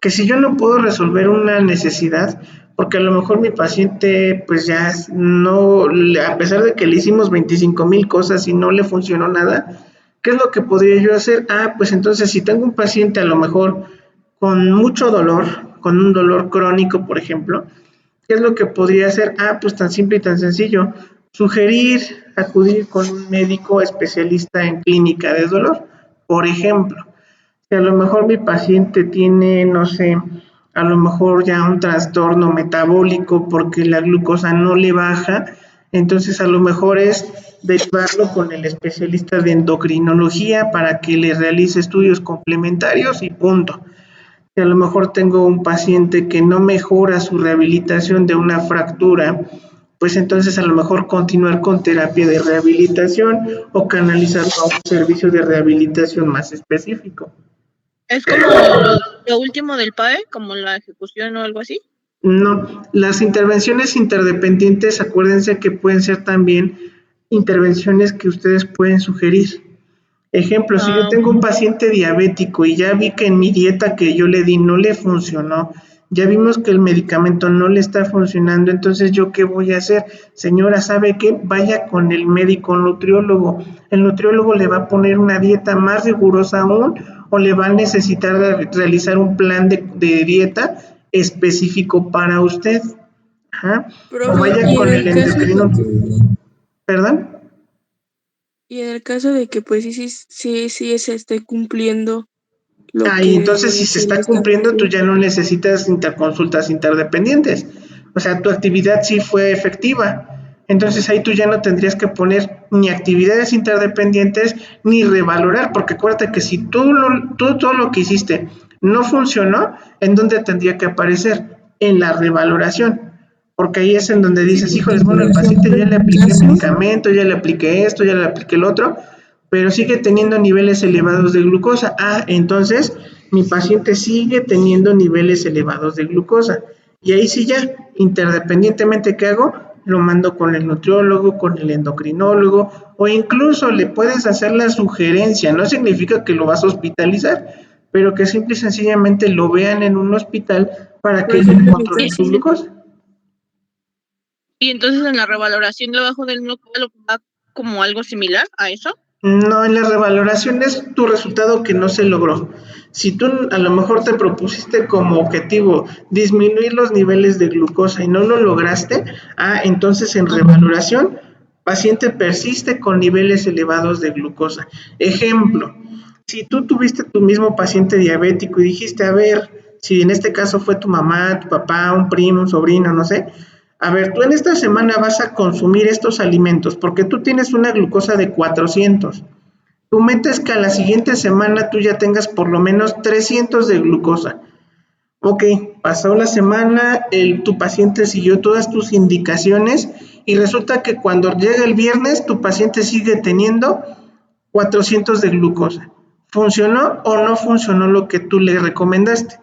que si yo no puedo resolver una necesidad, porque a lo mejor mi paciente, pues ya no, a pesar de que le hicimos 25,000 cosas y no le funcionó nada, ¿qué es lo que podría yo hacer? Pues entonces si tengo un paciente a lo mejor con mucho dolor, con un dolor crónico, por ejemplo, ¿qué es lo que podría hacer? Pues tan simple y tan sencillo. Sugerir acudir con un médico especialista en clínica de dolor. Por ejemplo, si a lo mejor mi paciente tiene, no sé, a lo mejor ya un trastorno metabólico porque la glucosa no le baja, entonces a lo mejor es derivarlo con el especialista de endocrinología para que le realice estudios complementarios y punto. Si a lo mejor tengo un paciente que no mejora su rehabilitación de una fractura, pues entonces a lo mejor continuar con terapia de rehabilitación o canalizarlo a un servicio de rehabilitación más específico. Es como lo último del PAE, como la ejecución o algo así. No, las intervenciones interdependientes, acuérdense que pueden ser también intervenciones que ustedes pueden sugerir. Ejemplo, si yo tengo un paciente diabético y ya vi que en mi dieta que yo le di no le funcionó, ya vimos que el medicamento no le está funcionando, entonces yo qué voy a hacer, señora, ¿sabe qué? Vaya con el médico nutriólogo. El nutriólogo le va a poner una dieta más rigurosa aún o le va a necesitar realizar un plan de dieta específico para usted. O Profe, vaya y en con el el caso de endocrino. que, ¿Perdón? y en el caso de que pues sí se esté cumpliendo lo Y entonces que si se se le está cumpliendo, tú estableció. ya no necesitas interconsultas interdependientes. O sea, tu actividad sí fue efectiva. Entonces ahí tú ya no tendrías que poner ni actividades interdependientes ni revalorar, porque acuérdate que si tú todo lo que hiciste no funcionó, ¿en dónde tendría que aparecer? En la revaloración. Porque ahí es en donde Sí, dices, porque híjoles, bueno, por el paciente ejemplo ya en le mi apliqué caso, medicamento, ya le apliqué esto, ya le apliqué el otro, pero sigue teniendo niveles elevados de glucosa. Entonces mi paciente sigue teniendo niveles elevados de glucosa. Y ahí sí ya, interdependientemente que hago, lo mando con el nutriólogo, con el endocrinólogo, o incluso le puedes hacer la sugerencia, no significa que lo vas a hospitalizar, pero que simple y sencillamente lo vean en un hospital para por que él ejemplo en mi controle su caso, glucosa. Y entonces en la revaloración debajo del núcleo va como algo similar a eso. No, en la revaloración es tu resultado que no se logró. Si tú a lo mejor te propusiste como objetivo disminuir los niveles de glucosa y no lo lograste, entonces en revaloración, paciente persiste con niveles elevados de glucosa. Ejemplo, si tú tuviste tu mismo paciente diabético y dijiste, a ver, si en este caso fue tu mamá, tu papá, un primo, un sobrino, no sé, a ver, tú en esta semana vas a consumir estos alimentos porque tú tienes una glucosa de 400. Tu meta es que a la siguiente semana tú ya tengas por lo menos 300 de glucosa. Ok, pasó la semana, tu paciente siguió todas tus indicaciones y resulta que cuando llega el viernes tu paciente sigue teniendo 400 de glucosa. ¿Funcionó o no funcionó lo que tú le recomendaste?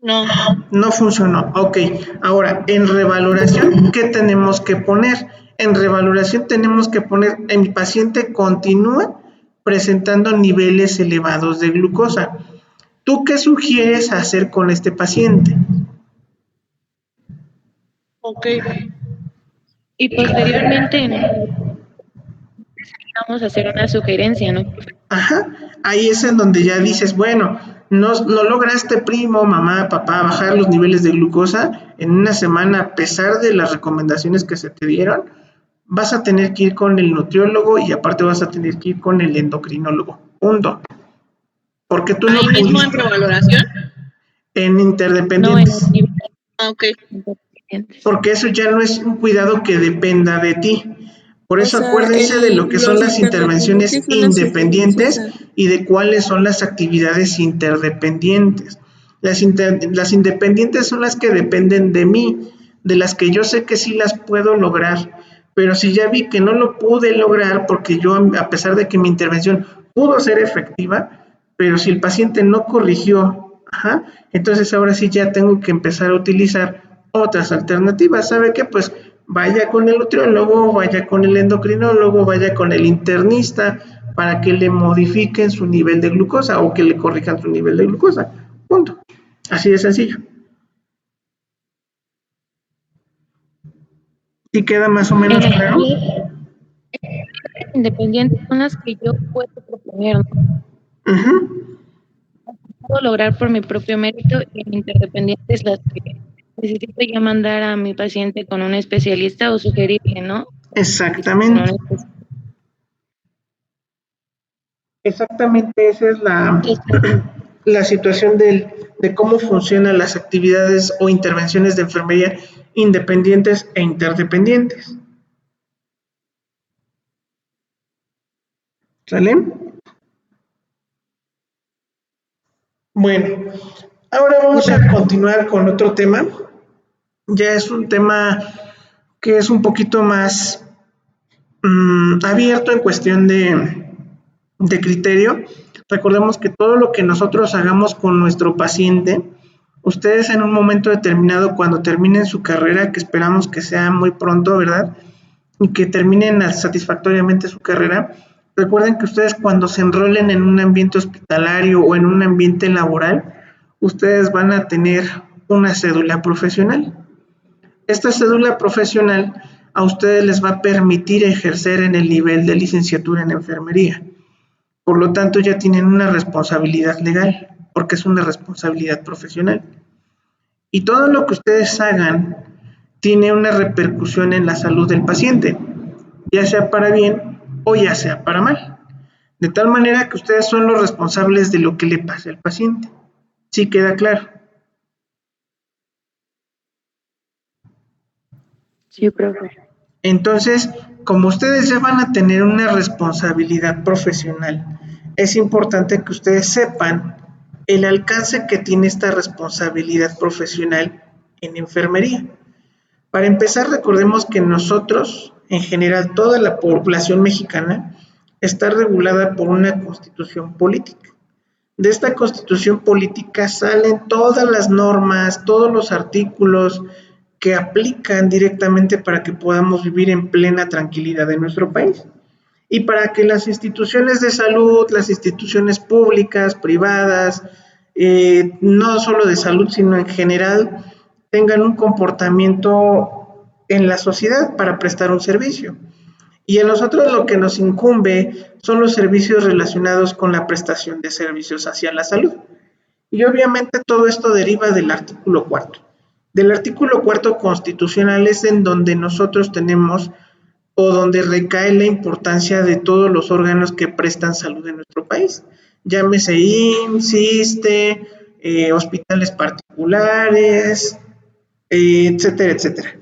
No. No funcionó. Ok, ahora en revaloración, ¿qué tenemos que poner? En revaloración tenemos que poner, mi paciente continúa presentando niveles elevados de glucosa. ¿Tú qué sugieres hacer con este paciente? Ok. Y posteriormente vamos a hacer una sugerencia, ¿no? Ajá, ahí es en donde ya dices, bueno, no lograste, primo, mamá, papá, bajar los niveles de glucosa en una semana a pesar de las recomendaciones que se te dieron, vas a tener que ir con el nutriólogo y aparte vas a tener que ir con el endocrinólogo. Punto. Porque tú no ¿Ahí mismo en pudiste. revaloración? En No en interdependientes. los niveles Ah, ok. independientes. Porque eso ya no es un cuidado que dependa de ti. Por O eso sea, acuérdense de lo que son los las intervenciones interdependientes son las independientes sugerencias. y de cuáles son las actividades interdependientes. Las independientes son las que dependen de mí, de las que yo sé que sí las puedo lograr. Pero si ya vi que no lo pude lograr porque yo, a pesar de que mi intervención pudo ser efectiva, pero si el paciente no corrigió, entonces ahora sí ya tengo que empezar a utilizar otras alternativas. ¿Sabe qué? Pues vaya con el nutriólogo, vaya con el endocrinólogo, vaya con el internista para que le modifiquen su nivel de glucosa o que le corrijan su nivel de glucosa. Punto. Así de sencillo. ¿Y queda más o menos En claro? independientes son las que yo puedo proponer, ¿no? Uh-huh. Puedo lograr por mi propio mérito, y en interdependientes las que necesito ya mandar a mi paciente con un especialista o sugerirle, ¿no? Con un Exactamente. especialista. Exactamente esa es la situación de cómo funcionan las actividades o intervenciones de enfermería independientes e interdependientes. ¿Sale? Bueno, ahora vamos a continuar con otro tema. Ya es un tema que es un poquito más abierto en cuestión de criterio. Recordemos que todo lo que nosotros hagamos con nuestro paciente, ustedes en un momento determinado, cuando terminen su carrera, que esperamos que sea muy pronto, ¿verdad? Y que terminen satisfactoriamente su carrera, recuerden que ustedes cuando se enrolen en un ambiente hospitalario o en un ambiente laboral, ustedes van a tener una cédula profesional. Esta cédula profesional a ustedes les va a permitir ejercer en el nivel de licenciatura en enfermería. Por lo tanto, ya tienen una responsabilidad legal, porque es una responsabilidad profesional. Y todo lo que ustedes hagan tiene una repercusión en la salud del paciente, ya sea para bien o ya sea para mal. De tal manera que ustedes son los responsables de lo que le pase al paciente. ¿Sí queda claro? Sí, profe. Entonces, como ustedes ya van a tener una responsabilidad profesional, es importante que ustedes sepan el alcance que tiene esta responsabilidad profesional en enfermería. Para empezar, recordemos que nosotros, en general, toda la población mexicana, está regulada por una constitución política. De esta constitución política salen todas las normas, todos los artículos que aplican directamente para que podamos vivir en plena tranquilidad en nuestro país y para que las instituciones de salud, las instituciones públicas, privadas, no solo de salud, sino en general, tengan un comportamiento en la sociedad para prestar un servicio. Y a nosotros lo que nos incumbe son los servicios relacionados con la prestación de servicios hacia la salud. Y obviamente todo esto deriva del artículo 4. Del artículo 4 constitucional es en donde nosotros tenemos o donde recae la importancia de todos los órganos que prestan salud en nuestro país. Llámese IMSS, ISSSTE, hospitales particulares, etcétera, etcétera.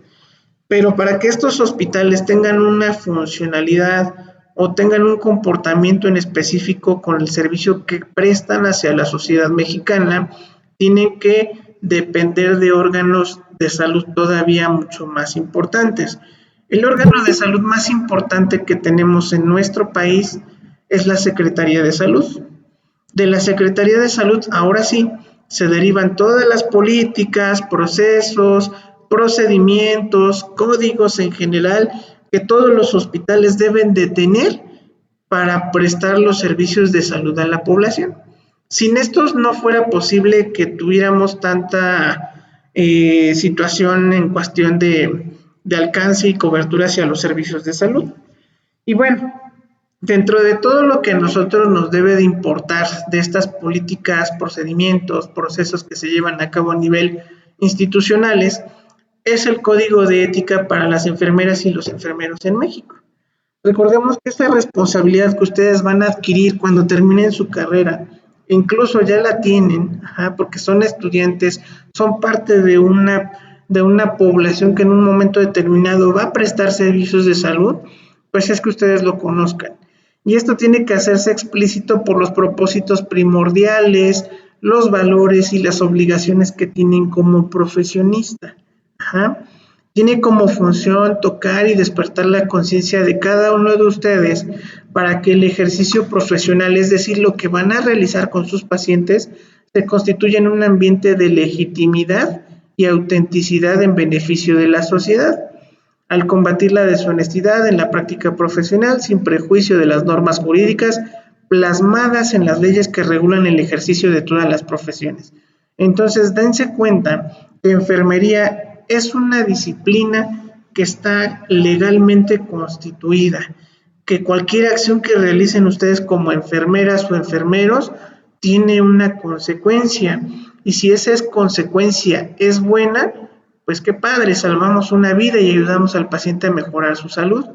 Pero para que estos hospitales tengan una funcionalidad o tengan un comportamiento en específico con el servicio que prestan hacia la sociedad mexicana, tienen que depender de órganos de salud todavía mucho más importantes. El órgano de salud más importante que tenemos en nuestro país es la Secretaría de Salud. De la Secretaría de Salud, ahora sí, se derivan todas las políticas, procesos, procedimientos, códigos en general que todos los hospitales deben de tener para prestar los servicios de salud a la población. Sin estos no fuera posible que tuviéramos tanta situación en cuestión de alcance y cobertura hacia los servicios de salud. Y bueno, dentro de todo lo que a nosotros nos debe de importar de estas políticas, procedimientos, procesos que se llevan a cabo a nivel institucionales, es el Código de Ética para las enfermeras y los enfermeros en México. Recordemos que esta responsabilidad que ustedes van a adquirir cuando terminen su carrera, incluso ya la tienen, porque son estudiantes, son parte de una población que en un momento determinado va a prestar servicios de salud, pues es que ustedes lo conozcan. Y esto tiene que hacerse explícito por los propósitos primordiales, los valores y las obligaciones que tienen como profesionista. Tiene como función tocar y despertar la conciencia de cada uno de ustedes para que el ejercicio profesional, es decir, lo que van a realizar con sus pacientes, se constituya en un ambiente de legitimidad y autenticidad en beneficio de la sociedad, al combatir la deshonestidad en la práctica profesional sin prejuicio de las normas jurídicas plasmadas en las leyes que regulan el ejercicio de todas las profesiones. Entonces, dense cuenta que enfermería es una disciplina que está legalmente constituida, que cualquier acción que realicen ustedes como enfermeras o enfermeros tiene una consecuencia, y si esa consecuencia es buena, pues qué padre, salvamos una vida y ayudamos al paciente a mejorar su salud.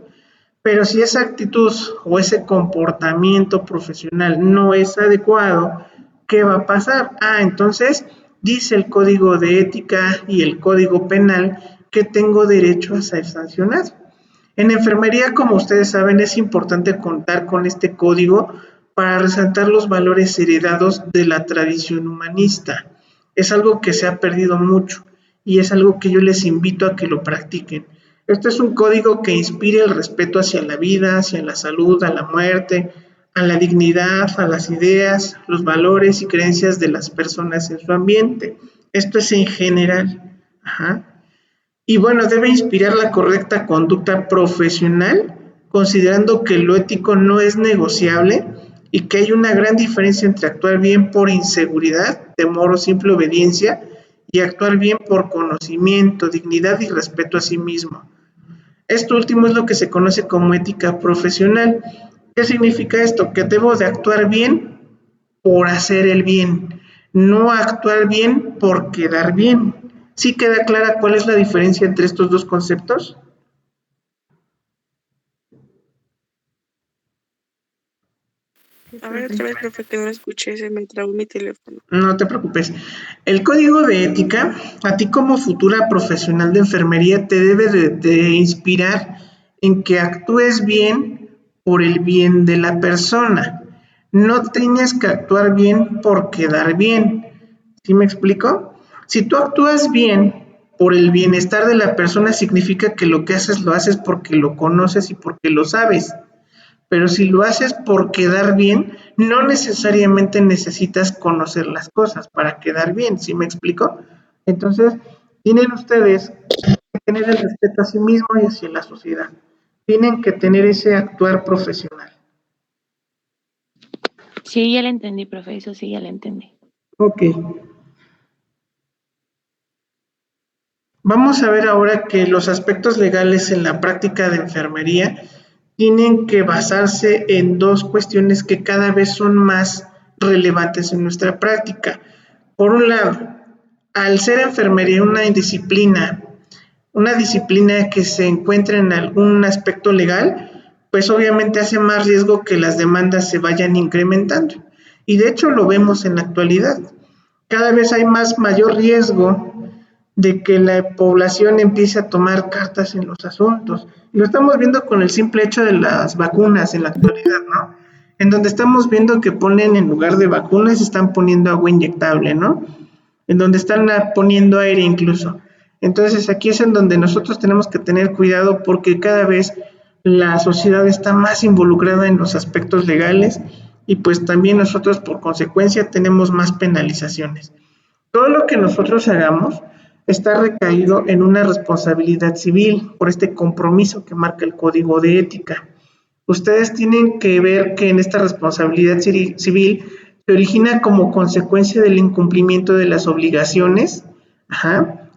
Pero si esa actitud o ese comportamiento profesional no es adecuado, ¿qué va a pasar? Entonces dice el Código de Ética y el Código Penal que tengo derecho a ser sancionado. En enfermería, como ustedes saben, es importante contar con este código para resaltar los valores heredados de la tradición humanista. Es algo que se ha perdido mucho y es algo que yo les invito a que lo practiquen. Este es un código que inspire el respeto hacia la vida, hacia la salud, a la muerte, a la dignidad, a las ideas, los valores y creencias de las personas en su ambiente. Esto es en general. Y bueno, debe inspirar la correcta conducta profesional, considerando que lo ético no es negociable y que hay una gran diferencia entre actuar bien por inseguridad, temor o simple obediencia y actuar bien por conocimiento, dignidad y respeto a sí mismo. Esto último es lo que se conoce como ética profesional. ¿Qué significa esto? Que debo de actuar bien por hacer el bien, no actuar bien por quedar bien. ¿Sí queda clara cuál es la diferencia entre estos dos conceptos? A ver otra vez, profe, que no escuché, se me trabó mi teléfono. No te preocupes. El código de ética, a ti como futura profesional de enfermería, te debe de inspirar en que actúes bien por el bien de la persona. No tienes que actuar bien por quedar bien. ¿Sí me explico? Si tú actúas bien por el bienestar de la persona, significa que lo que haces lo haces porque lo conoces y porque lo sabes. Pero si lo haces por quedar bien, no necesariamente necesitas conocer las cosas para quedar bien, ¿sí me explico? Entonces, tienen ustedes que tener el respeto a sí mismos y hacia la sociedad. Tienen que tener ese actuar profesional. Sí, ya le entendí, profe, eso sí, ya le entendí. Ok. Vamos a ver ahora que los aspectos legales en la práctica de enfermería tienen que basarse en dos cuestiones que cada vez son más relevantes en nuestra práctica. Por un lado, al ser enfermería una disciplina que se encuentra en algún aspecto legal, pues obviamente hace más riesgo que las demandas se vayan incrementando. Y de hecho lo vemos en la actualidad. Cada vez hay mayor riesgo de que la población empiece a tomar cartas en los asuntos. Y lo estamos viendo con el simple hecho de las vacunas en la actualidad, ¿no? En donde estamos viendo que ponen en lugar de vacunas, están poniendo agua inyectable, ¿no? En donde están poniendo aire incluso. Entonces aquí es en donde nosotros tenemos que tener cuidado porque cada vez la sociedad está más involucrada en los aspectos legales y pues también nosotros por consecuencia tenemos más penalizaciones. Todo lo que nosotros hagamos está recaído en una responsabilidad civil por este compromiso que marca el Código de Ética. Ustedes tienen que ver que en esta responsabilidad civil se origina como consecuencia del incumplimiento de las obligaciones,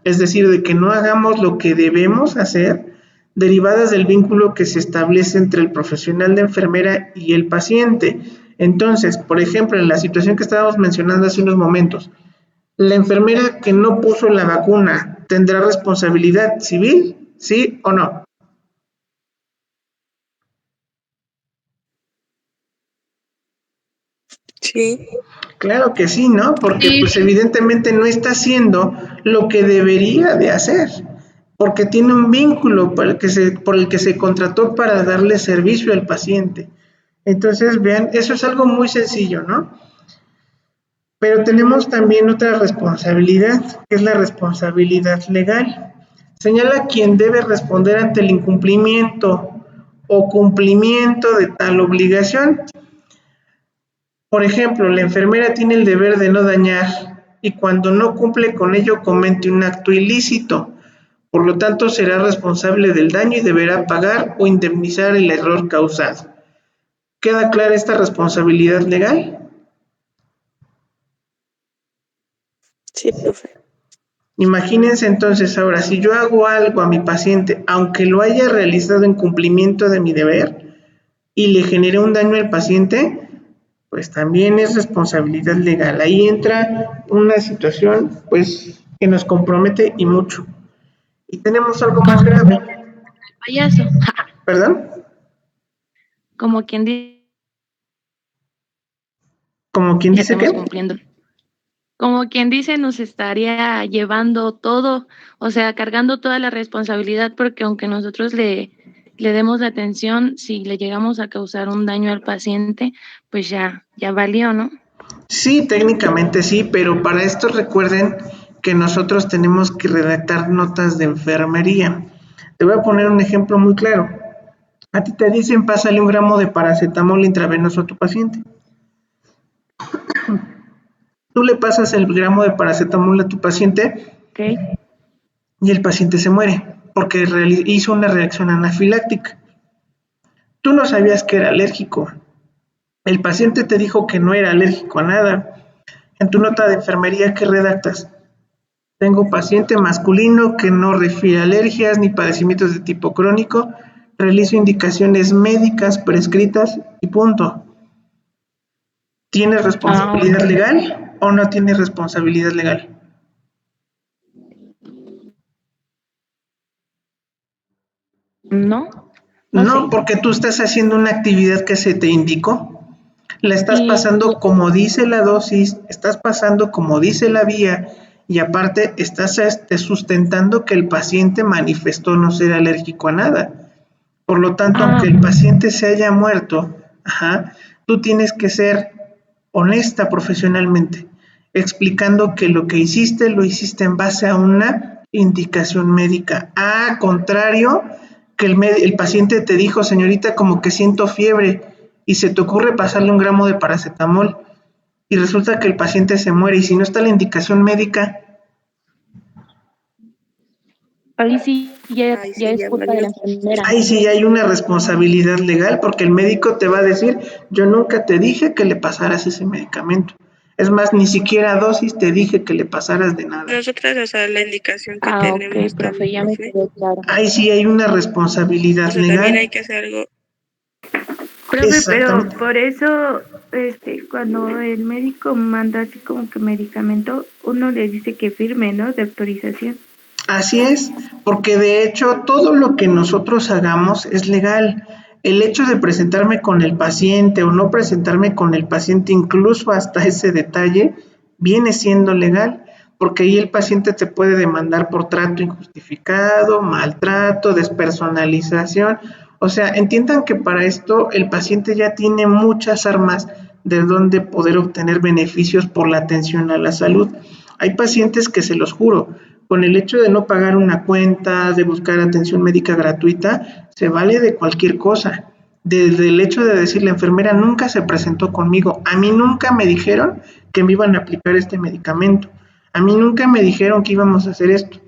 es decir, de que no hagamos lo que debemos hacer, derivadas del vínculo que se establece entre el profesional de enfermera y el paciente. Entonces, por ejemplo, en la situación que estábamos mencionando hace unos momentos, la enfermera que no puso la vacuna, ¿tendrá responsabilidad civil? ¿Sí o no? Sí. Claro que sí, ¿no? Porque Sí, pues evidentemente no está haciendo lo que debería de hacer, porque tiene un vínculo por el que se contrató para darle servicio al paciente. Entonces, vean, eso es algo muy sencillo, ¿no? Pero tenemos también otra responsabilidad, que es la responsabilidad legal. Señala quien debe responder ante el incumplimiento o cumplimiento de tal obligación. Por ejemplo, la enfermera tiene el deber de no dañar y cuando no cumple con ello comete un acto ilícito. Por lo tanto, será responsable del daño y deberá pagar o indemnizar el error causado. ¿Queda clara esta responsabilidad legal? Sí, profe. Imagínense entonces ahora, si yo hago algo a mi paciente, aunque lo haya realizado en cumplimiento de mi deber y le genere un daño al paciente, pues también es responsabilidad legal. Ahí entra una situación pues que nos compromete y mucho. Y tenemos algo más Como grave. payaso, ¿Perdón? como quien dice, ¿Como quien dice estamos qué? cumpliendo. Como quien dice, nos estaría llevando todo, o sea, cargando toda la responsabilidad, porque aunque nosotros le demos la atención, si le llegamos a causar un daño al paciente, pues ya valió, ¿no? Sí, técnicamente sí, pero para esto recuerden que nosotros tenemos que redactar notas de enfermería. Te voy a poner un ejemplo muy claro. A ti te dicen pásale un gramo de paracetamol intravenoso a tu paciente. Tú le pasas el gramo de paracetamol a tu paciente ¿Ok? y el paciente se muere porque hizo una reacción anafiláctica. Tú no sabías que era alérgico. El paciente te dijo que no era alérgico a nada. En tu nota de enfermería, ¿qué redactas? Tengo paciente masculino que no refiere alergias ni padecimientos de tipo crónico. Realizo indicaciones médicas prescritas y punto. ¿Tiene responsabilidad Ok. legal o no tiene responsabilidad legal? No, no sé. No, porque tú estás haciendo una actividad que se te indicó. La estás Y pasando como dice la dosis, estás pasando como dice la vía y aparte estás sustentando que el paciente manifestó no ser alérgico a nada. Por lo tanto, aunque el paciente se haya muerto, tú tienes que ser honesta profesionalmente, explicando que lo que hiciste lo hiciste en base a una indicación médica. Contrario, que el paciente te dijo, señorita, como que siento fiebre y se te ocurre pasarle un gramo de paracetamol y resulta que el paciente se muere y si no está la indicación médica, ahí sí Ay, ya sí, es ya culpa de valió. la enfermera. ahí sí hay una responsabilidad legal porque el médico te va a decir, yo nunca te dije que le pasaras ese medicamento. Es más, ni siquiera dosis te dije que le pasaras de nada. Nosotras, o sea, la indicación que Ok, tenemos profe, también, ya me profe. quedó claro. Ahí sí hay una O responsabilidad sea, también hay legal. que hacer algo. Profe, pero Exactamente. por eso, cuando el médico manda así como que medicamento, uno le dice que firme, ¿no? De autorización. Así es, porque de hecho todo lo que nosotros hagamos es legal. El hecho de presentarme con el paciente o no presentarme con el paciente, incluso hasta ese detalle, viene siendo legal, porque ahí el paciente te puede demandar por trato injustificado, maltrato, despersonalización. O sea, entiendan que para esto el paciente ya tiene muchas armas de donde poder obtener beneficios por la atención a la salud. Hay pacientes que, se los juro, con el hecho de no pagar una cuenta, de buscar atención médica gratuita, se vale de cualquier cosa. Desde el hecho de decir, la enfermera nunca se presentó conmigo, a mí nunca me dijeron que me iban a aplicar este medicamento, a mí nunca me dijeron que íbamos a hacer esto.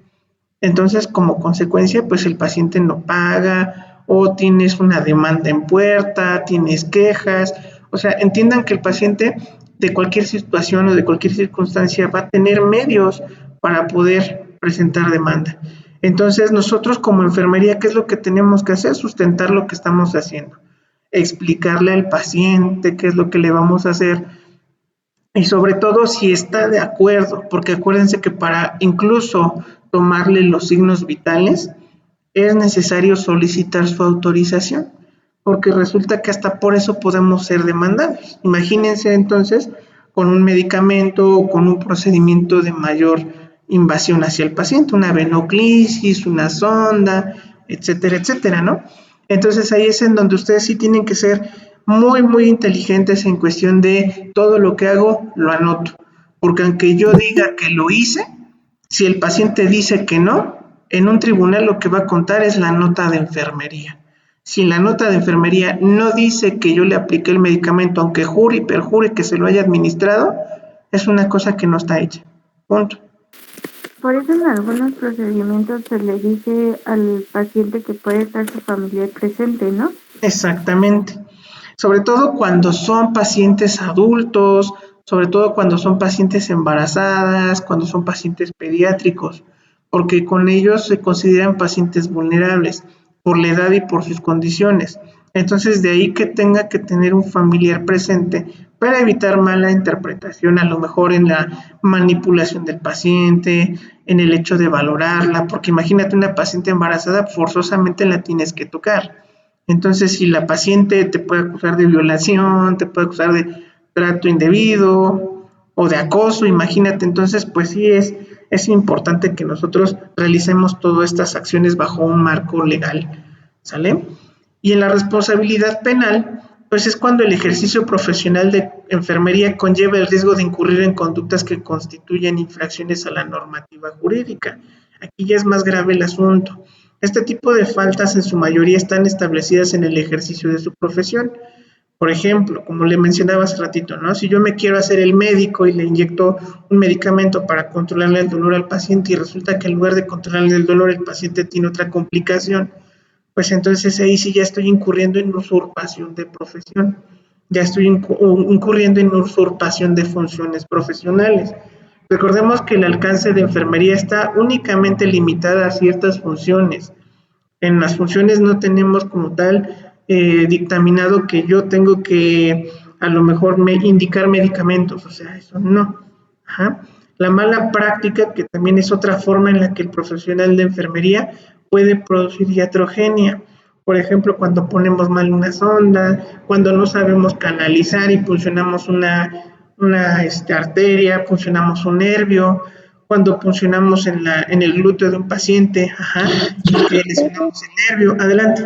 Entonces, como consecuencia, pues el paciente no paga, o tienes una demanda en puerta, tienes quejas. O sea, entiendan que el paciente de cualquier situación o de cualquier circunstancia va a tener medios para poder presentar demanda. Entonces, nosotros como enfermería, ¿qué es lo que tenemos que hacer? Sustentar lo que estamos haciendo, explicarle al paciente qué es lo que le vamos a hacer, y sobre todo si está de acuerdo, porque acuérdense que para incluso tomarle los signos vitales es necesario solicitar su autorización, porque resulta que hasta por eso podemos ser demandados. Imagínense entonces con un medicamento o con un procedimiento de mayor invasión hacia el paciente, una venoclisis, una sonda, etcétera, etcétera, ¿no? Entonces ahí es en donde ustedes sí tienen que ser muy, muy inteligentes en cuestión de todo lo que hago, lo anoto. Porque aunque yo diga que lo hice, si el paciente dice que no, en un tribunal lo que va a contar es la nota de enfermería. Si la nota de enfermería no dice que yo le apliqué el medicamento, aunque jure y perjure que se lo haya administrado, es una cosa que no está hecha. Punto. Por eso en algunos procedimientos se le dice al paciente que puede estar su familiar presente, ¿no? Exactamente. Sobre todo cuando son pacientes adultos, sobre todo cuando son pacientes embarazadas, cuando son pacientes pediátricos, porque con ellos se consideran pacientes vulnerables por la edad y por sus condiciones. Entonces, de ahí que tenga que tener un familiar presente para evitar mala interpretación, a lo mejor en la manipulación del paciente, en el hecho de valorarla, porque imagínate una paciente embarazada, forzosamente la tienes que tocar. Entonces, si la paciente te puede acusar de violación, te puede acusar de trato indebido o de acoso, imagínate, entonces, pues sí es importante que nosotros realicemos todas estas acciones bajo un marco legal, ¿sale? Y en la responsabilidad penal, pues es cuando el ejercicio profesional de enfermería conlleva el riesgo de incurrir en conductas que constituyen infracciones a la normativa jurídica. Aquí ya es más grave el asunto. Este tipo de faltas en su mayoría están establecidas en el ejercicio de su profesión. Por ejemplo, como le mencionaba hace ratito, ¿no? Si yo me quiero hacer el médico y le inyecto un medicamento para controlarle el dolor al paciente y resulta que en lugar de controlarle el dolor el paciente tiene otra complicación, pues entonces ahí sí ya estoy incurriendo en usurpación de profesión, ya estoy incurriendo en usurpación de funciones profesionales. Recordemos que el alcance de enfermería está únicamente limitada a ciertas funciones. En las funciones no tenemos como tal dictaminado que yo tengo que a lo mejor indicar medicamentos, o sea, eso no. Ajá. La mala práctica, que también es otra forma en la que el profesional de enfermería puede producir iatrogenia. Por ejemplo, cuando ponemos mal una sonda, cuando no sabemos canalizar y puncionamos una arteria, puncionamos un nervio, cuando puncionamos en el glúteo de un paciente, ajá, y que lesionamos el nervio. Adelante.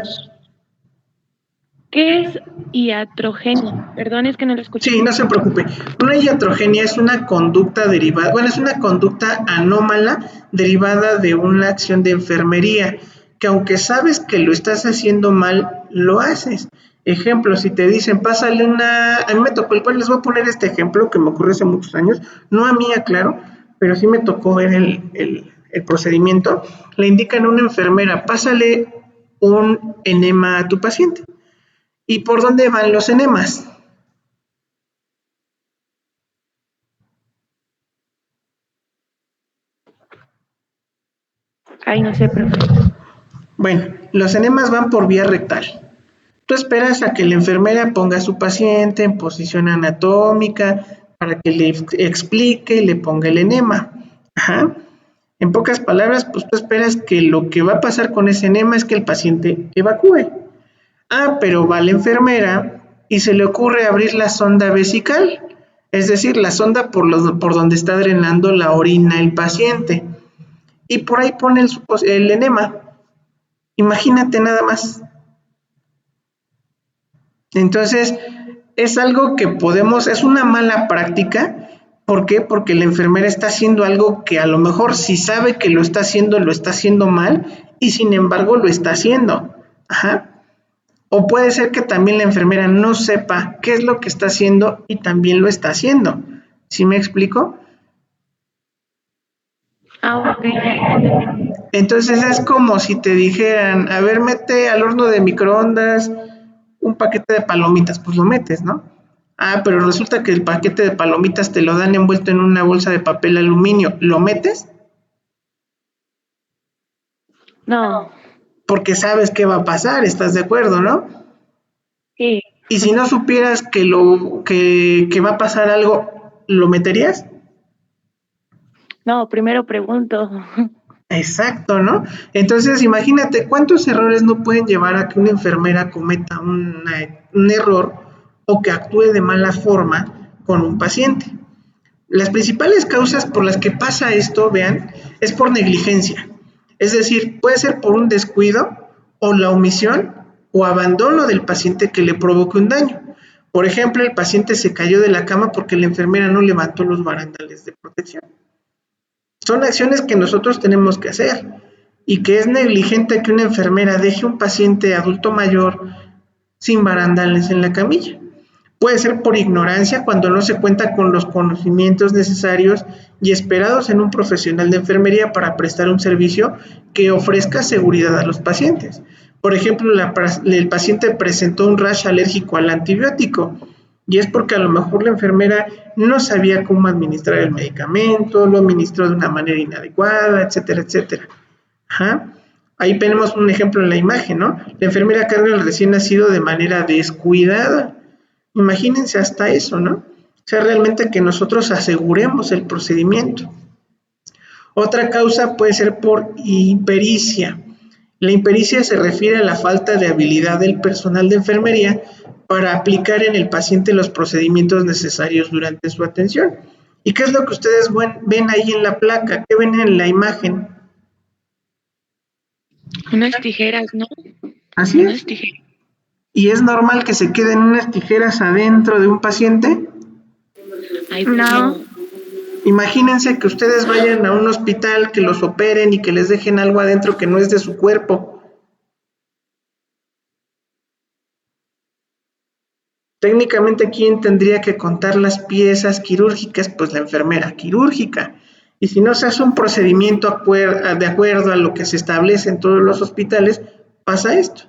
¿Qué es iatrogenia? Perdón, es que no lo escuché. Sí, no se preocupe. Una iatrogenia es una conducta derivada, bueno, es una conducta anómala derivada de una acción de enfermería, que aunque sabes que lo estás haciendo mal, lo haces. Ejemplo, si te dicen, pásale a mí me tocó, les voy a poner este ejemplo que me ocurrió hace muchos años, no a mí, aclaro, pero sí me tocó ver el procedimiento. Le indican a una enfermera, pásale un enema a tu paciente. ¿Y por dónde van los enemas? Ay, no sé, profe. Bueno, los enemas van por vía rectal. Tú esperas a que la enfermera ponga a su paciente en posición anatómica para que le explique y le ponga el enema. Ajá. En pocas palabras, pues tú esperas que lo que va a pasar con ese enema es que el paciente evacúe. Pero va la enfermera y se le ocurre abrir la sonda vesical. es decir, la sonda por donde está drenando la orina el paciente. Y por ahí pone el enema. Imagínate nada más. Entonces, es algo que es una mala práctica. ¿Por qué? Porque la enfermera está haciendo algo que a lo mejor si sabe que lo está haciendo mal y sin embargo lo está haciendo. Ajá. O puede ser que también la enfermera no sepa qué es lo que está haciendo y también lo está haciendo. ¿Sí me explico? Ok. Entonces es como si te dijeran, a ver, mete al horno de microondas un paquete de palomitas, pues lo metes, ¿no? Ah, pero resulta que el paquete de palomitas te lo dan envuelto en una bolsa de papel aluminio, ¿lo metes? No, Porque sabes qué va a pasar, ¿estás de acuerdo, no? sí. Y si no supieras que va a pasar algo, ¿lo meterías? No, primero pregunto. Exacto, ¿no? Entonces, imagínate cuántos errores no pueden llevar a que una enfermera cometa un error o que actúe de mala forma con un paciente. Las principales causas por las que pasa esto, vean, es por negligencia. Es decir, puede ser por un descuido o la omisión o abandono del paciente que le provoque un daño. Por ejemplo, el paciente se cayó de la cama porque la enfermera no levantó los barandales de protección. Son acciones que nosotros tenemos que hacer y que es negligente que una enfermera deje un paciente adulto mayor sin barandales en la camilla. Puede ser por ignorancia cuando no se cuenta con los conocimientos necesarios y esperados en un profesional de enfermería para prestar un servicio que ofrezca seguridad a los pacientes. Por ejemplo, el paciente presentó un rash alérgico al antibiótico y es porque a lo mejor la enfermera no sabía cómo administrar el medicamento, lo administró de una manera inadecuada, etcétera, etcétera. Ajá. Ahí tenemos un ejemplo en la imagen, ¿no? La enfermera carga al recién nacido de manera descuidada. Imagínense hasta eso, ¿no? O sea, realmente que nosotros aseguremos el procedimiento. Otra causa puede ser por impericia. La impericia se refiere a la falta de habilidad del personal de enfermería para aplicar en el paciente los procedimientos necesarios durante su atención. ¿Y qué es lo que ustedes ven ahí en la placa? ¿Qué ven en la imagen? Unas tijeras, ¿no? Así Unas es. tijeras. ¿Y es normal que se queden unas tijeras adentro de un paciente? Ay, No. no. Imagínense que ustedes vayan a un hospital, que los operen y que les dejen algo adentro que no es de su cuerpo. Técnicamente, ¿quién tendría que contar las piezas quirúrgicas? Pues la enfermera quirúrgica. Y si no se hace un procedimiento de acuerdo a lo que se establece en todos los hospitales, pasa esto.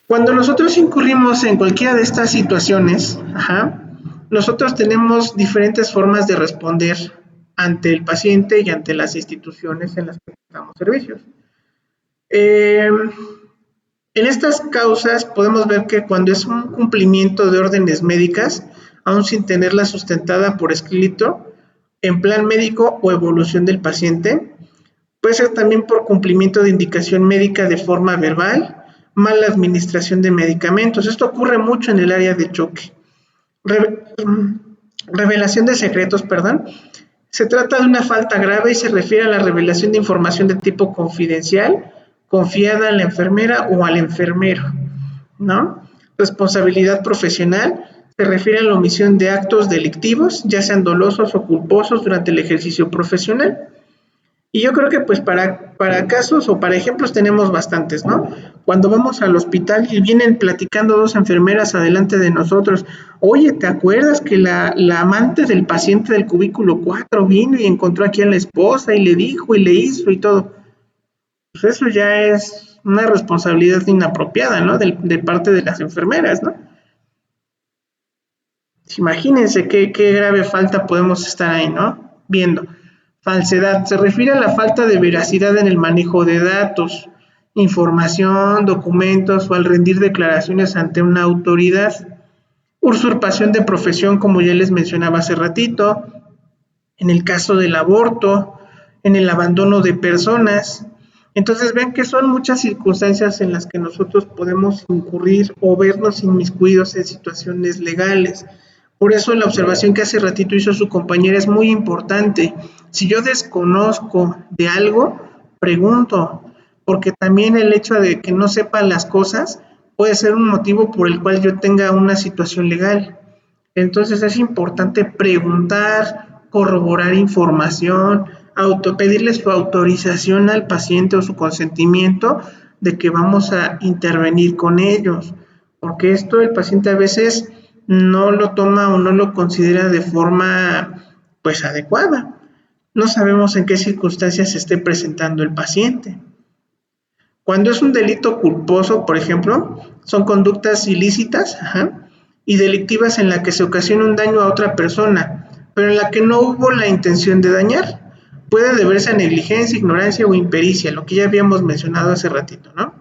Cuando nosotros incurrimos en cualquiera de estas situaciones, nosotros tenemos diferentes formas de responder ante el paciente y ante las instituciones en las que prestamos servicios. En estas causas podemos ver que cuando es un cumplimiento de órdenes médicas, aún sin tenerla sustentada por escrito, en plan médico o evolución del paciente, puede ser también por cumplimiento de indicación médica de forma verbal, mala administración de medicamentos. Esto ocurre mucho en el área de choque. Revelación de secretos, perdón. Se trata de una falta grave y se refiere a la revelación de información de tipo confidencial, confiada a la enfermera o al enfermero, ¿no? Responsabilidad profesional se refiere a la omisión de actos delictivos, ya sean dolosos o culposos durante el ejercicio profesional. Y yo creo que pues para casos o para ejemplos tenemos bastantes, ¿no? Cuando vamos al hospital y vienen platicando dos enfermeras adelante de nosotros, oye, ¿te acuerdas que la amante del paciente del cubículo 4 vino y encontró aquí a la esposa y le dijo y le hizo y todo? Pues eso ya es una responsabilidad inapropiada, ¿no? De parte de las enfermeras, ¿no? Imagínense qué grave falta podemos estar ahí, ¿no? Viendo. Falsedad se refiere a la falta de veracidad en el manejo de datos, información, documentos o al rendir declaraciones ante una autoridad. Usurpación de profesión, como ya les mencionaba hace ratito, en el caso del aborto, en el abandono de personas, Entonces vean que son muchas circunstancias en las que nosotros podemos incurrir o vernos inmiscuidos en situaciones legales. Por eso la observación que hace ratito hizo su compañera es muy importante. Si yo desconozco de algo, pregunto, porque también el hecho de que no sepa las cosas puede ser un motivo por el cual yo tenga una situación legal. Entonces es importante preguntar, corroborar información, pedirle su autorización al paciente o su consentimiento de que vamos a intervenir con ellos, porque esto el paciente a veces no lo toma o no lo considera de forma pues adecuada. No sabemos en qué circunstancias se esté presentando el paciente. Cuando es un delito culposo, por ejemplo, son conductas ilícitas y delictivas en la que se ocasiona un daño a otra persona, pero en la que no hubo la intención de dañar. Puede deberse a negligencia, ignorancia o impericia, lo que ya habíamos mencionado hace ratito, ¿no?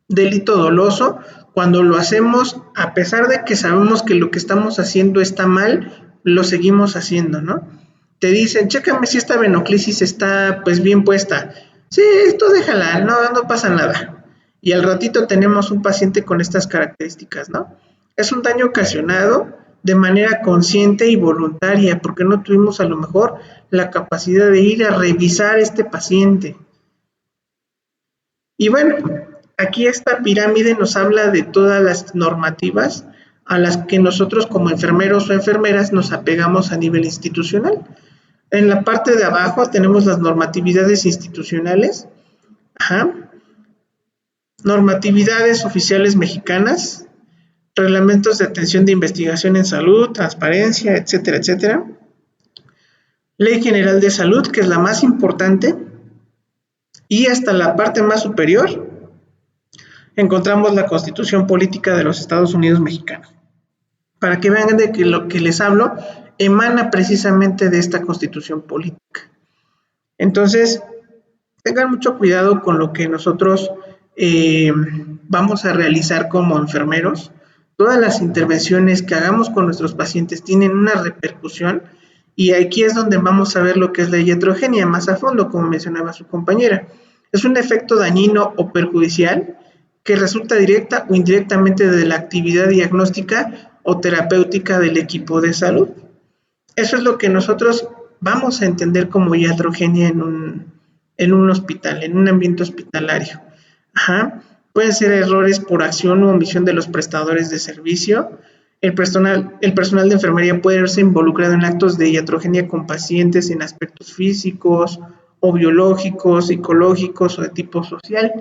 Delito doloso, cuando lo hacemos a pesar de que sabemos que lo que estamos haciendo está mal, lo seguimos haciendo, ¿no? Te dicen, chécame si esta venoclisis está pues bien puesta. Sí, esto déjala, no pasa nada. Y al ratito tenemos un paciente con estas características, ¿no? Es un daño ocasionado de manera consciente y voluntaria, porque no tuvimos a lo mejor la capacidad de ir a revisar este paciente. Y bueno, aquí esta pirámide nos habla de todas las normativas a las que nosotros como enfermeros o enfermeras nos apegamos a nivel institucional. En la parte de abajo tenemos las normatividades institucionales, normatividades oficiales mexicanas, reglamentos de atención de investigación en salud, transparencia, etcétera, etcétera. Ley General de Salud, que es la más importante, y hasta la parte más superior encontramos la Constitución Política de los Estados Unidos Mexicanos. Para que vean de que lo que les hablo emana precisamente de esta Constitución Política. Entonces, tengan mucho cuidado con lo que nosotros vamos a realizar como enfermeros. Todas las intervenciones que hagamos con nuestros pacientes tienen una repercusión y aquí es donde vamos a ver lo que es la iatrogenia más a fondo, como mencionaba su compañera. Es un efecto dañino o perjudicial que resulta directa o indirectamente de la actividad diagnóstica o terapéutica del equipo de salud. Eso es lo que nosotros vamos a entender como iatrogenia en un hospital, en un ambiente hospitalario. Pueden ser errores por acción u omisión de los prestadores de servicio. El personal de enfermería puede verse involucrado en actos de iatrogenia con pacientes en aspectos físicos o biológicos, psicológicos o de tipo social.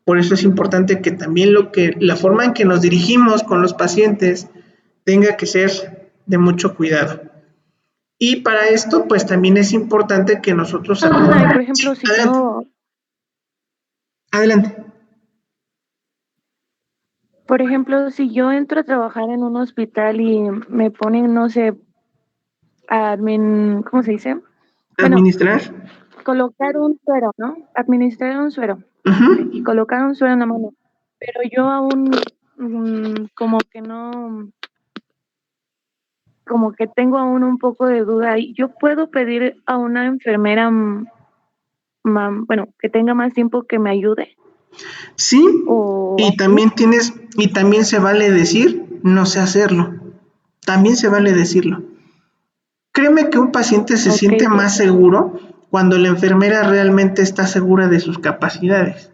Por eso es importante que también la forma en que nos dirigimos con los pacientes tenga que ser de mucho cuidado. Y para esto, pues también es importante que nosotros... Por ejemplo, si yo... Adelante. Por ejemplo, si yo entro a trabajar en un hospital y me ponen, no sé, ¿cómo se dice? Administrar. Bueno, colocar un suero, ¿no? Administrar un suero. Y colocar un suero en la mano. Pero yo aún como que no... Como que tengo aún un poco de duda. ¿Yo puedo pedir a una enfermera, que tenga más tiempo que me ayude? Sí, y también se vale decir, no sé hacerlo. También se vale decirlo. Créeme que un paciente se siente más seguro cuando la enfermera realmente está segura de sus capacidades.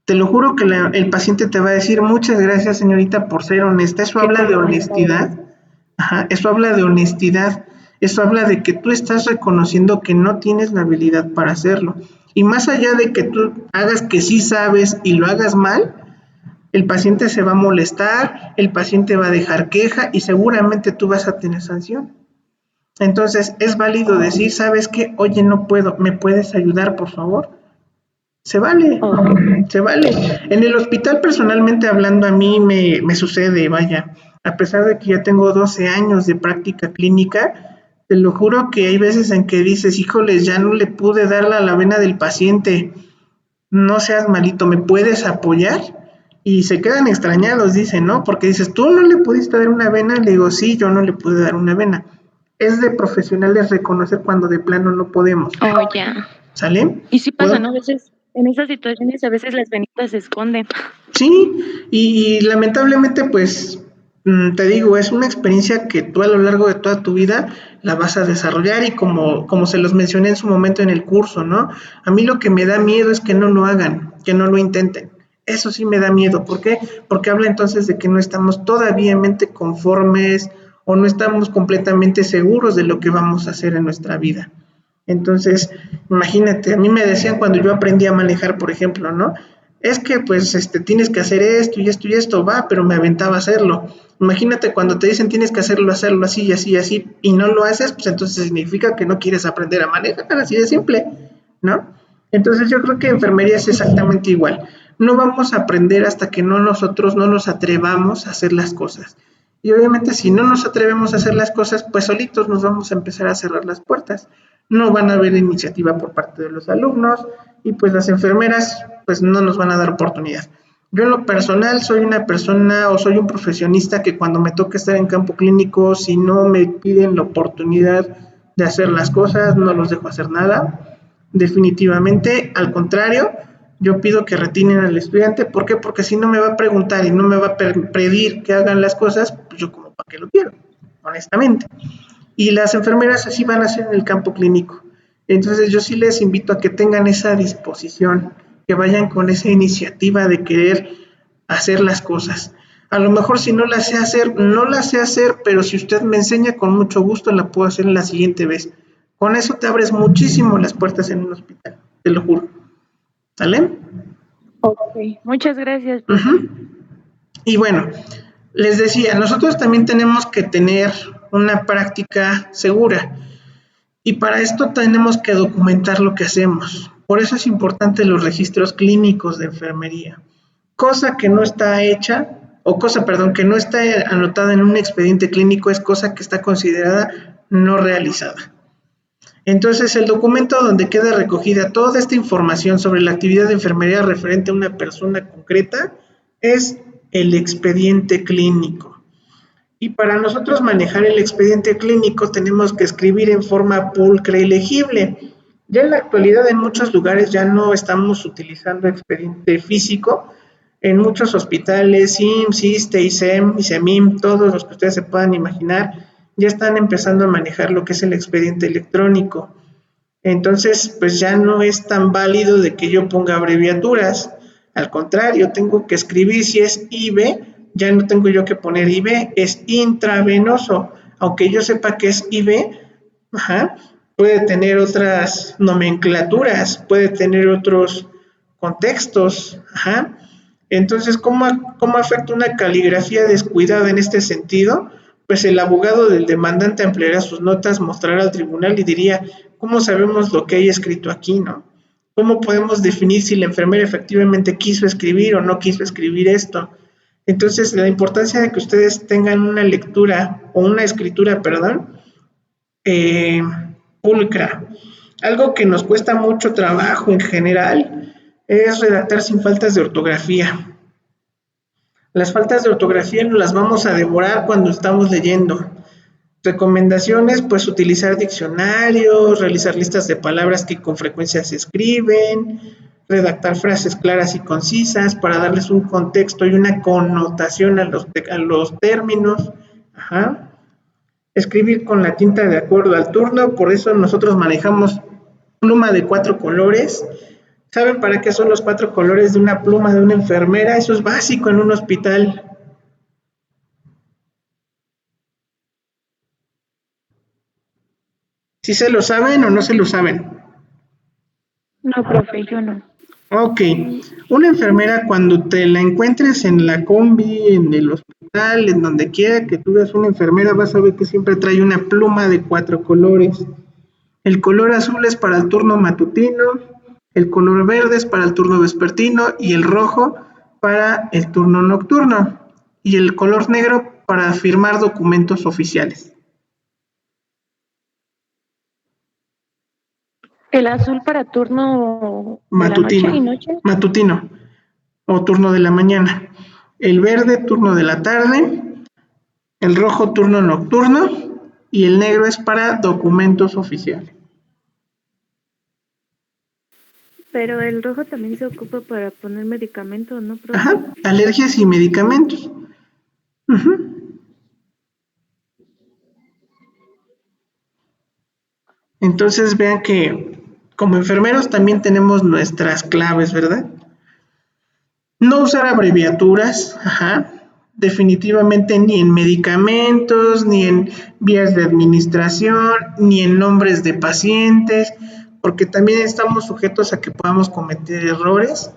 Te lo juro que el paciente te va a decir, muchas gracias señorita por ser honesta. Eso habla de honestidad. Eso habla de honestidad. Eso habla de que tú estás reconociendo que no tienes la habilidad para hacerlo. Y más allá de que tú hagas que sí sabes y lo hagas mal, el paciente se va a molestar, el paciente va a dejar queja y seguramente tú vas a tener sanción. Entonces, es válido decir, ¿sabes qué? Oye, no puedo, ¿me puedes ayudar, por favor? Se vale, se vale. En el hospital, personalmente hablando, a mí me sucede, vaya, a pesar de que ya tengo 12 años de práctica clínica, te lo juro que hay veces en que dices, híjoles, ya no le pude dar la vena del paciente, no seas malito, ¿me puedes apoyar? Y se quedan extrañados, dicen, ¿no? Porque dices, ¿tú no le pudiste dar una vena? Le digo, sí, yo no le pude dar una vena. Es de profesionales reconocer cuando de plano no podemos. Ya. ¿sale? Y sí pasa, Puedo- ¿no? A veces, en esas situaciones, a veces las venitas se esconden. Sí, y lamentablemente, pues, te digo, es una experiencia que tú a lo largo de toda tu vida la vas a desarrollar y como se los mencioné en su momento en el curso, ¿no? A mí lo que me da miedo es que no lo hagan, que no lo intenten. Eso sí me da miedo. ¿Por qué? Porque habla entonces de que no estamos todavía conformes o no estamos completamente seguros de lo que vamos a hacer en nuestra vida. Entonces, imagínate, a mí me decían cuando yo aprendí a manejar, por ejemplo, ¿no? Es que pues tienes que hacer esto y esto y esto, va, pero me aventaba a hacerlo. Imagínate cuando te dicen tienes que hacerlo así y así y así, y no lo haces, pues entonces significa que no quieres aprender a manejar, así de simple, ¿no? Entonces yo creo que enfermería es exactamente igual. No vamos a aprender hasta que nosotros no nos atrevamos a hacer las cosas. Y obviamente si no nos atrevemos a hacer las cosas, pues solitos nos vamos a empezar a cerrar las puertas. No van a haber iniciativa por parte de los alumnos y pues las enfermeras pues no nos van a dar oportunidad. Yo en lo personal soy una persona o soy un profesionista que cuando me toca estar en campo clínico, si no me piden la oportunidad de hacer las cosas, no los dejo hacer nada. Definitivamente, al contrario, yo pido que retinen al estudiante. ¿Por qué? Porque si no me va a preguntar y no me va a pedir que hagan las cosas, pues yo como para qué lo quiero, honestamente. Y las enfermeras así van a ser en el campo clínico. Entonces yo sí les invito a que tengan esa disposición, que vayan con esa iniciativa de querer hacer las cosas. A lo mejor si no las sé hacer, no las sé hacer, pero si usted me enseña con mucho gusto, la puedo hacer la siguiente vez. Con eso te abres muchísimo las puertas en un hospital, te lo juro. ¿Sale? Ok, muchas gracias, profe. Uh-huh. Y bueno, les decía, nosotros también tenemos que tener una práctica segura. Y para esto tenemos que documentar lo que hacemos. Por eso es importante los registros clínicos de enfermería. Cosa que no está hecha, o cosa, perdón, que no está anotada en un expediente clínico es cosa que está considerada no realizada. Entonces, el documento donde queda recogida toda esta información sobre la actividad de enfermería referente a una persona concreta es el expediente clínico. Y para nosotros manejar el expediente clínico tenemos que escribir en forma pulcra y legible. Ya en la actualidad en muchos lugares ya no estamos utilizando expediente físico. En muchos hospitales, IMSS, ISSSTE, ISEM, ISEMIM, todos los que ustedes se puedan imaginar, ya están empezando a manejar lo que es el expediente electrónico. Entonces, pues ya no es tan válido de que yo ponga abreviaturas. Al contrario, tengo que escribir si es IV, ya no tengo yo que poner IV, es intravenoso. Aunque yo sepa que es IV, ajá, puede tener otras nomenclaturas, puede tener otros contextos, ajá. Entonces, ¿cómo afecta una caligrafía descuidada en este sentido? Pues el abogado del demandante ampliará sus notas, mostrará al tribunal y diría, ¿cómo sabemos lo que hay escrito aquí, no? ¿Cómo podemos definir si la enfermera efectivamente quiso escribir o no quiso escribir esto? Entonces, la importancia de que ustedes tengan una lectura o una escritura, perdón, eh, pulcra. Algo que nos cuesta mucho trabajo en general es redactar sin faltas de ortografía. Las faltas de ortografía no las vamos a devorar cuando estamos leyendo. Recomendaciones, pues utilizar diccionarios, realizar listas de palabras que con frecuencia se escriben, redactar frases claras y concisas para darles un contexto y una connotación a los términos. Ajá. Escribir con la tinta de acuerdo al turno, por eso nosotros manejamos pluma de 4 colores. ¿Saben para qué son los 4 colores de una pluma de una enfermera? Eso es básico en un hospital. ¿Sí se lo saben o no se lo saben? No, profe, yo no. Ok, una enfermera cuando te la encuentres en la combi, en el hospital, en donde quiera que tú veas una enfermera, vas a ver que siempre trae una pluma de 4 colores. El color azul es para el turno matutino, el color verde es para el turno vespertino y el rojo para el turno nocturno y el color negro para firmar documentos oficiales. El azul para turno de la noche Matutino, y noche. matutino o turno de la mañana. El verde turno de la tarde, el rojo turno nocturno y el negro es para documentos oficiales. Pero el rojo también se ocupa para poner medicamentos, ¿no, profe? Ajá, alergias y medicamentos. Ujú. Entonces vean que como enfermeros también tenemos nuestras claves, ¿verdad? No usar abreviaturas, ajá, definitivamente ni en medicamentos, ni en vías de administración, ni en nombres de pacientes, porque también estamos sujetos a que podamos cometer errores.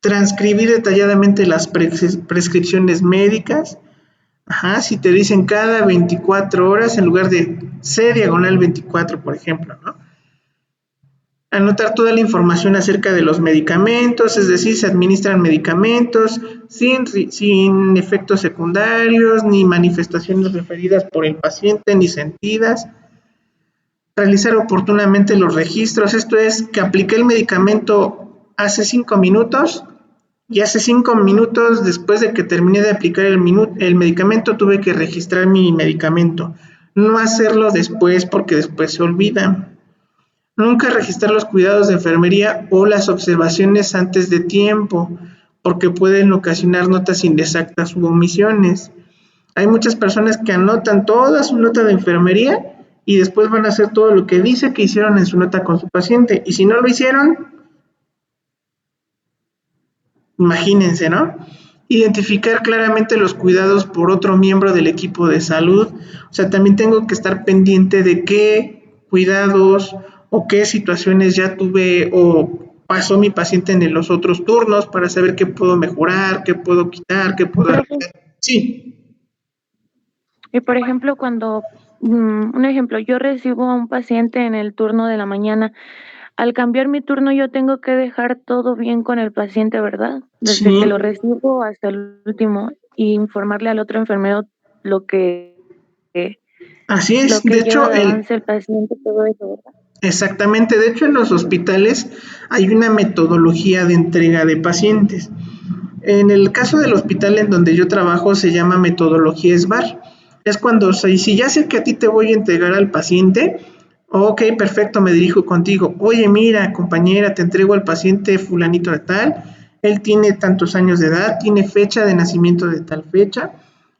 Transcribir detalladamente las prescripciones médicas. Ajá, si te dicen cada 24 horas en lugar de C/24, por ejemplo, ¿no? Anotar toda la información acerca de los medicamentos, es decir, se administran medicamentos sin efectos secundarios, ni manifestaciones referidas por el paciente, ni sentidas. Realizar oportunamente los registros, esto es que apliqué el medicamento hace 5 minutos y hace 5 minutos después de que terminé de aplicar el medicamento tuve que registrar mi medicamento. No hacerlo después porque después se olvida. Nunca registrar los cuidados de enfermería o las observaciones antes de tiempo, porque pueden ocasionar notas inexactas u omisiones. Hay muchas personas que anotan toda su nota de enfermería y después van a hacer todo lo que dice que hicieron en su nota con su paciente. Y si no lo hicieron, imagínense, ¿no? Identificar claramente los cuidados por otro miembro del equipo de salud. O sea, también tengo que estar pendiente de qué cuidados o qué situaciones ya tuve o pasó mi paciente en los otros turnos para saber qué puedo mejorar, qué puedo quitar, qué puedo Profe, agregar. Sí, y por ejemplo, cuando, un ejemplo, yo recibo a un paciente en el turno de la mañana, al cambiar mi turno yo tengo que dejar todo bien con el paciente, ¿verdad? Desde que sí, lo recibo hasta el último y informarle al otro enfermero lo que, así lo es. De que lleva hecho, de avance el paciente, todo eso, ¿verdad? exactamente, de hecho en los hospitales hay una metodología de entrega de pacientes. En el caso del hospital en donde yo trabajo se llama metodología SBAR. Es cuando si ya sé que a ti te voy a entregar al paciente, ok, perfecto, me dirijo contigo. Oye, mira, compañera, te entrego al paciente fulanito de tal. Él tiene tantos años de edad, tiene fecha de nacimiento de tal fecha.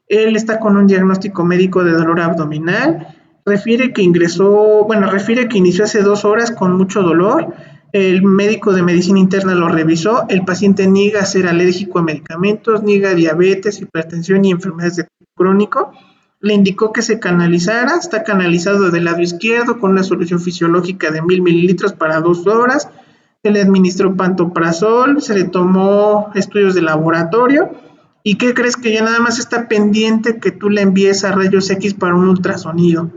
Él está con un diagnóstico médico de dolor abdominal. Refiere que inició hace 2 horas con mucho dolor. El médico de medicina interna lo revisó. El paciente niega ser alérgico a medicamentos, niega diabetes, hipertensión y enfermedades de tipo crónico. Le indicó que se canalizara. Está canalizado del lado izquierdo con una solución fisiológica de 1000 mililitros para 2 horas. Se le administró pantoprazol, se le tomó estudios de laboratorio. ¿Y qué crees? Que ya nada más está pendiente que tú le envíes a rayos X para un ultrasonido.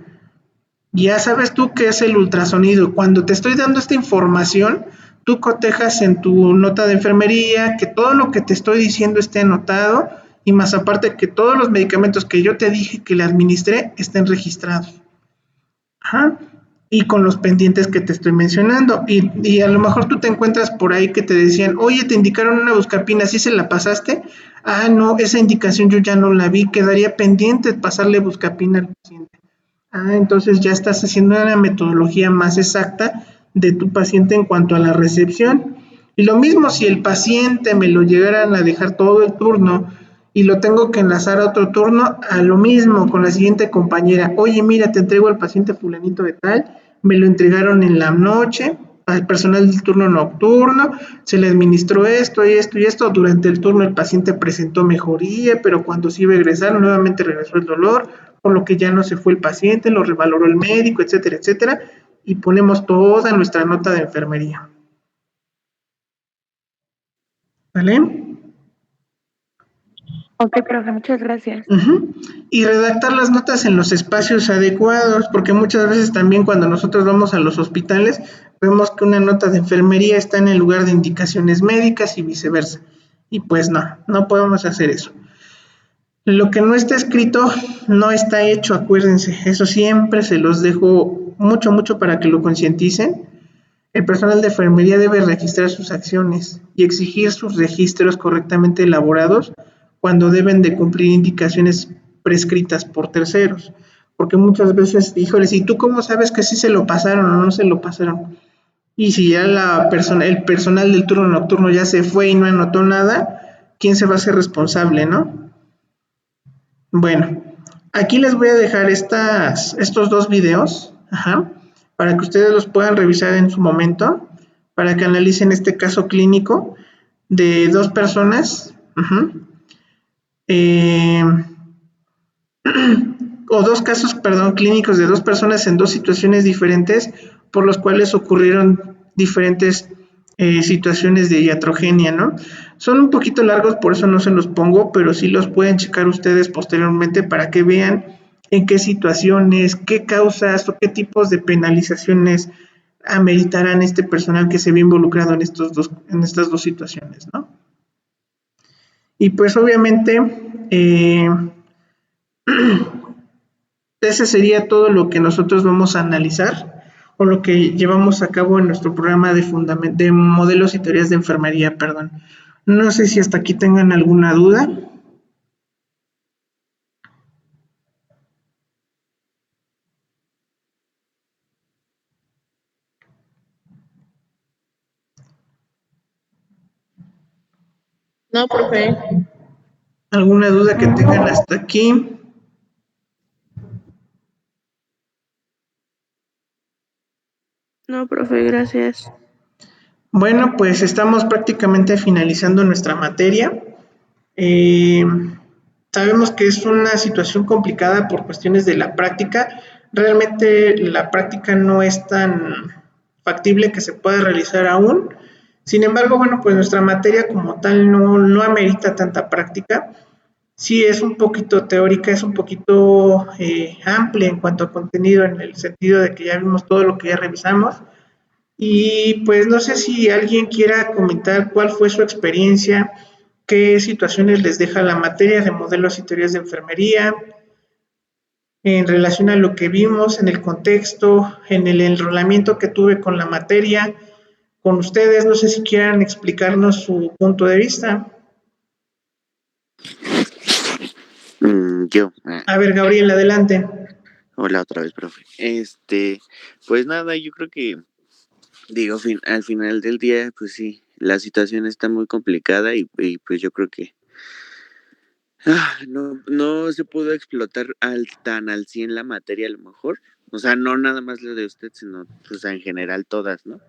Ya sabes tú qué es el ultrasonido. Cuando te estoy dando esta información, tú cotejas en tu nota de enfermería que todo lo que te estoy diciendo esté anotado y más aparte que todos los medicamentos que yo te dije que le administré estén registrados. Ajá. Y con los pendientes que te estoy mencionando. Y a lo mejor tú te encuentras por ahí que te decían, oye, te indicaron una buscapina, ¿sí se la pasaste? Ah, no, esa indicación yo ya no la vi, quedaría pendiente pasarle buscapina al paciente. Ah, entonces ya estás haciendo una metodología más exacta de tu paciente en cuanto a la recepción. Y lo mismo si el paciente me lo llegaran a dejar todo el turno y lo tengo que enlazar a otro turno, a lo mismo con la siguiente compañera. Oye, mira, te entrego al paciente fulanito de tal, me lo entregaron en la noche, al personal del turno nocturno, se le administró esto y esto y esto. Durante el turno el paciente presentó mejoría, pero cuando se iba a egresar nuevamente regresó el dolor, por lo que ya no se fue el paciente, lo revaloró el médico, etcétera, etcétera, y ponemos toda nuestra nota de enfermería. ¿Vale? Ok, profe, muchas gracias. Y redactar las notas en los espacios adecuados, porque muchas veces también cuando nosotros vamos a los hospitales vemos que una nota de enfermería está en el lugar de indicaciones médicas y viceversa. Y pues no podemos hacer eso. Lo que no está escrito no está hecho, acuérdense, eso siempre se los dejo mucho para que lo concienticen. El personal de enfermería debe registrar sus acciones y exigir sus registros correctamente elaborados cuando deben de cumplir indicaciones prescritas por terceros. Porque muchas veces, híjoles, ¿y tú cómo sabes que sí se lo pasaron o no se lo pasaron? Y si ya el personal del turno nocturno ya se fue y no anotó nada, ¿quién se va a hacer responsable, no? Bueno, aquí les voy a dejar estos dos videos, para que ustedes los puedan revisar en su momento, para que analicen este caso clínico de dos personas, eh, o dos casos, perdón, clínicos de dos personas en dos situaciones diferentes, por los cuales ocurrieron diferentes situaciones de iatrogenia, ¿no? Son un poquito largos, por eso no se los pongo, pero sí los pueden checar ustedes posteriormente para que vean en qué situaciones, qué causas o qué tipos de penalizaciones ameritarán este personal que se ve involucrado en estas dos situaciones, ¿no? Y pues obviamente ese sería todo lo que nosotros vamos a analizar o lo que llevamos a cabo en nuestro programa de modelos y teorías de enfermería, perdón. No sé si hasta aquí tengan alguna duda. No, profe. ¿Alguna duda que tengan hasta aquí? No, profe, gracias. Bueno, pues estamos prácticamente finalizando nuestra materia. Sabemos que es una situación complicada por cuestiones de la práctica. Realmente la práctica no es tan factible que se pueda realizar aún. Sin embargo, bueno, pues nuestra materia como tal no amerita tanta práctica. Sí es un poquito teórica, es un poquito amplia en cuanto a contenido, en el sentido de que ya vimos todo lo que ya revisamos. Y pues no sé si alguien quiera comentar cuál fue su experiencia, qué situaciones les deja la materia de modelos y teorías de enfermería, en relación a lo que vimos, en el contexto, en el enrolamiento que tuve con la materia, con ustedes. No sé si quieran explicarnos su punto de vista. Yo. A ver, Gabriel, adelante. Hola otra vez, profe. Pues nada, yo creo que, digo, al final del día, pues sí, la situación está muy complicada y pues yo creo que no se pudo explotar tan al 100 la materia a lo mejor. O sea, no nada más la de usted, sino pues en general todas, ¿no?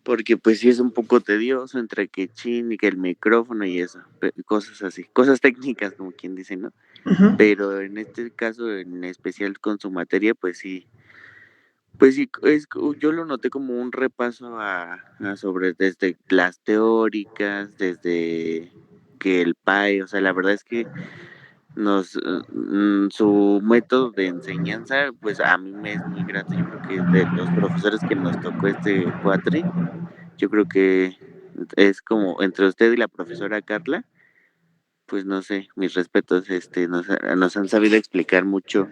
Porque pues sí es un poco tedioso entre que chin y que el micrófono y eso, cosas así, cosas técnicas como quien dice, ¿no? Pero en este caso en especial con su materia, pues sí, yo lo noté como un repaso sobre desde las teóricas, desde que el PAE, o sea, la verdad es que su método de enseñanza, pues a mí me es muy grato. Yo creo que de los profesores que nos tocó este cuatri, yo creo que es como entre usted y la profesora Carla, pues no sé, mis respetos, nos han sabido explicar mucho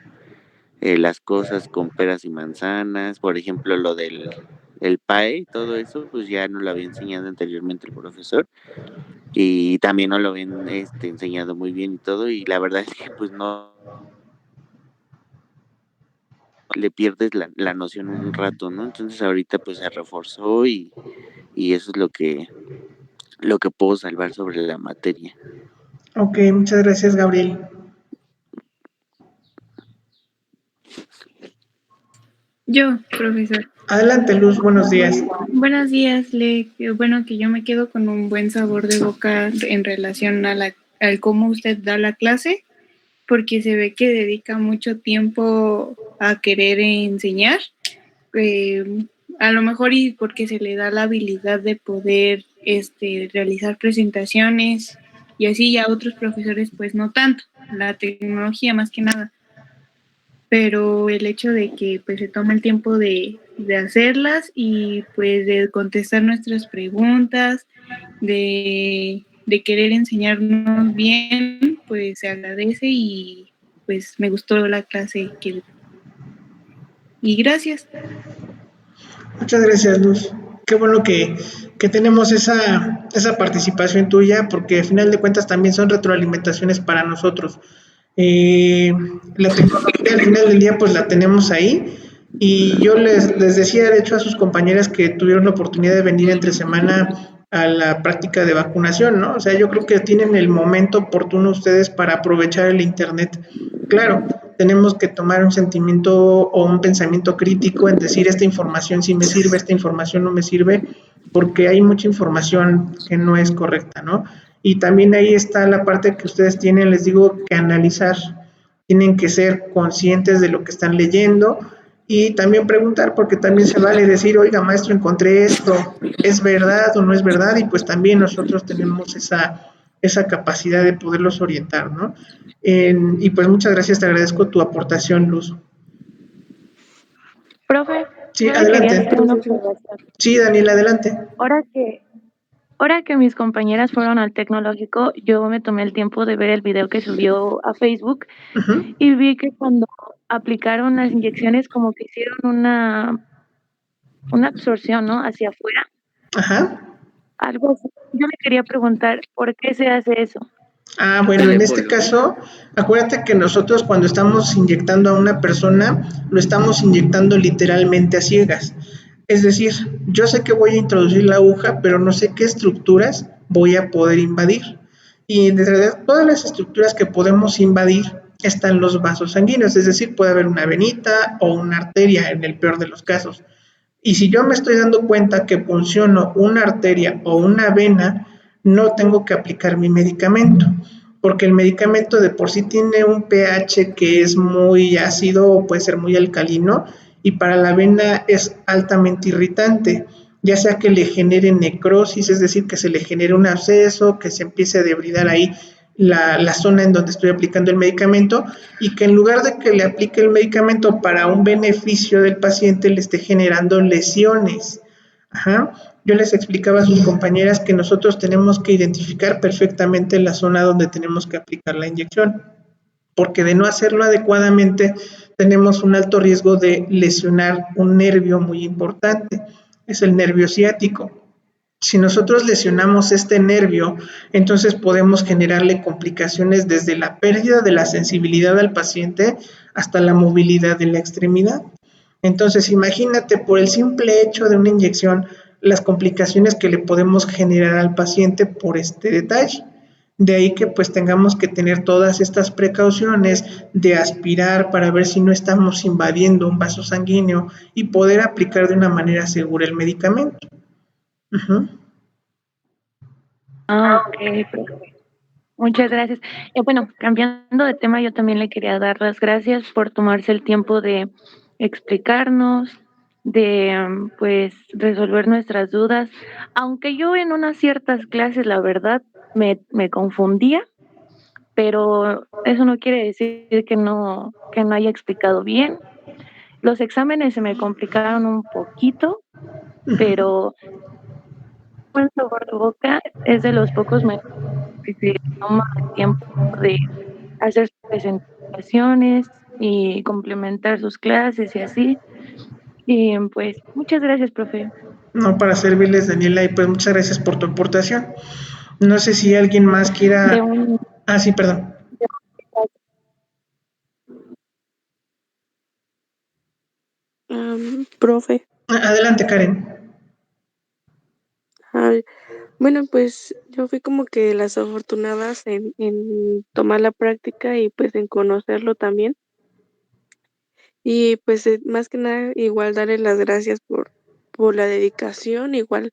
las cosas con peras y manzanas, por ejemplo, lo del el PAE y todo eso, pues ya nos lo había enseñado anteriormente el profesor y también nos lo habían enseñado muy bien y todo, y la verdad es que pues no le pierdes la noción un rato, ¿no? Entonces ahorita pues se reforzó y eso es lo que puedo salvar sobre la materia. Ok, muchas gracias, Gabriel. Yo, profesor. Adelante, Luz, buenos días. Buenos días, bueno, que yo me quedo con un buen sabor de boca en relación al cómo usted da la clase, porque se ve que dedica mucho tiempo a querer enseñar, a lo mejor y porque se le da la habilidad de poder realizar presentaciones y así a otros profesores pues no tanto, la tecnología más que nada, pero el hecho de que pues se tome el tiempo de hacerlas y pues de contestar nuestras preguntas, de querer enseñarnos bien, pues se agradece y pues me gustó la clase y gracias. Muchas gracias, Luz. Qué bueno que tenemos esa participación tuya, porque al final de cuentas también son retroalimentaciones para nosotros. La tecnología al final del día pues la tenemos ahí, Y yo les decía, de hecho, a sus compañeras que tuvieron la oportunidad de venir entre semana a la práctica de vacunación, ¿no? O sea, yo creo que tienen el momento oportuno ustedes para aprovechar el Internet. Claro, tenemos que tomar un sentimiento o un pensamiento crítico en decir esta información sí me sirve, esta información no me sirve, porque hay mucha información que no es correcta, ¿no? Y también ahí está la parte que ustedes tienen, les digo, que analizar, tienen que ser conscientes de lo que están leyendo y también preguntar, porque también se vale decir, oiga, maestro, encontré esto, ¿es verdad o no es verdad? Y pues también nosotros tenemos esa capacidad de poderlos orientar, ¿no? Y pues muchas gracias, te agradezco tu aportación, Luz. Profe, Sí, yo le quería adelante. hacer una observación. Sí, Daniel, adelante. Ahora que, ahora que mis compañeras fueron al tecnológico, yo me tomé el tiempo de ver el video que subió a Facebook Uh-huh. y vi que cuando aplicaron las inyecciones como que hicieron una absorción, ¿no? Hacia afuera, Ajá. algo así. Yo le quería preguntar, ¿por qué se hace eso? Bueno, Del en este émbolo, ¿no? caso, acuérdate que nosotros cuando estamos inyectando a una persona, lo estamos inyectando literalmente a ciegas. Es decir, yo sé que voy a introducir la aguja, pero no sé qué estructuras voy a poder invadir. Y en realidad todas las estructuras que podemos invadir están los vasos sanguíneos, es decir, puede haber una venita o una arteria en el peor de los casos. Y si yo me estoy dando cuenta que funciono una arteria o una vena, no tengo que aplicar mi medicamento, porque el medicamento de por sí tiene un pH que es muy ácido o puede ser muy alcalino y para la vena es altamente irritante, ya sea que le genere necrosis, es decir, que se le genere un absceso, que se empiece a debridar ahí la zona en donde estoy aplicando el medicamento y que en lugar de que le aplique el medicamento para un beneficio del paciente le esté generando lesiones. Ajá. Yo les explicaba a sus compañeras que nosotros tenemos que identificar perfectamente la zona donde tenemos que aplicar la inyección, porque de no hacerlo adecuadamente tenemos un alto riesgo de lesionar un nervio muy importante, es el nervio ciático. Si nosotros lesionamos este nervio, entonces podemos generarle complicaciones desde la pérdida de la sensibilidad al paciente hasta la movilidad de la extremidad. Entonces, imagínate por el simple hecho de una inyección las complicaciones que le podemos generar al paciente por este detalle. De ahí que pues tengamos que tener todas estas precauciones de aspirar para ver si no estamos invadiendo un vaso sanguíneo y poder aplicar de una manera segura el medicamento. Uh-huh. Ah, ok, profe. Muchas gracias. Bueno, cambiando de tema, yo también le quería dar las gracias por tomarse el tiempo de explicarnos, de pues resolver nuestras dudas. Aunque yo en unas ciertas clases, la verdad, me confundía, pero eso no quiere decir que no haya explicado bien. Los exámenes se me complicaron un poquito, pero buen sabor de boca es de los pocos maestros que se toma el tiempo de hacer sus presentaciones y complementar sus clases y así. Y pues muchas gracias, profe. No, para servirles, Daniela, y pues muchas gracias por tu aportación. No sé si alguien más De quiera. un, Ah, sí, perdón. de Profe. Adelante, Karen. Ay, bueno, pues yo fui como que las afortunadas en tomar la práctica y pues en conocerlo también. Y pues más que nada, igual darle las gracias por la dedicación. Igual,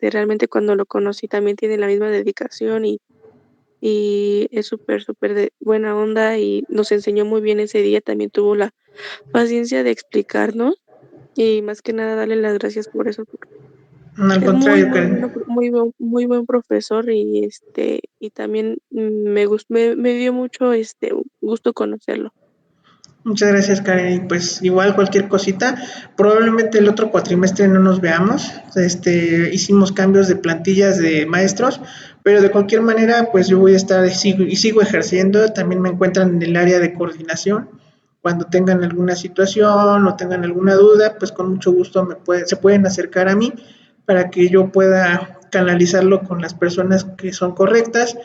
realmente cuando lo conocí también tiene la misma dedicación y es súper, súper de buena onda y nos enseñó muy bien ese día. También tuvo la paciencia de explicarnos y más que nada darle las gracias por eso. Al Es muy, contrario, muy bueno, Karen. muy buen profesor y y también me dio mucho gusto conocerlo. Muchas gracias, Karen. Y pues igual cualquier cosita, probablemente el otro cuatrimestre no nos veamos. Hicimos cambios de plantillas de maestros, pero de cualquier manera, pues yo voy a estar y sigo ejerciendo. También me encuentran en el área de coordinación. Cuando tengan alguna situación o tengan alguna duda, pues con mucho gusto se pueden acercar a mí para que yo pueda canalizarlo con las personas que son correctas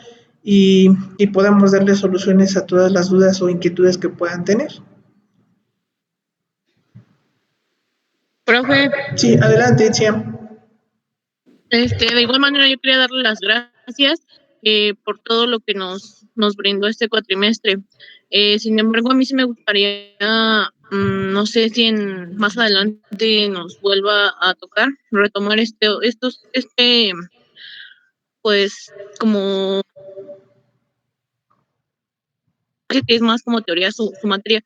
y podamos darle soluciones a todas las dudas o inquietudes que puedan tener. Profe, Sí, adelante, Itzia. de igual manera yo quería darle las gracias por todo lo que nos brindó este cuatrimestre. Sin embargo, a mí sí me gustaría, no sé si más adelante nos vuelva a tocar, retomar pues, como que es más como teoría su materia,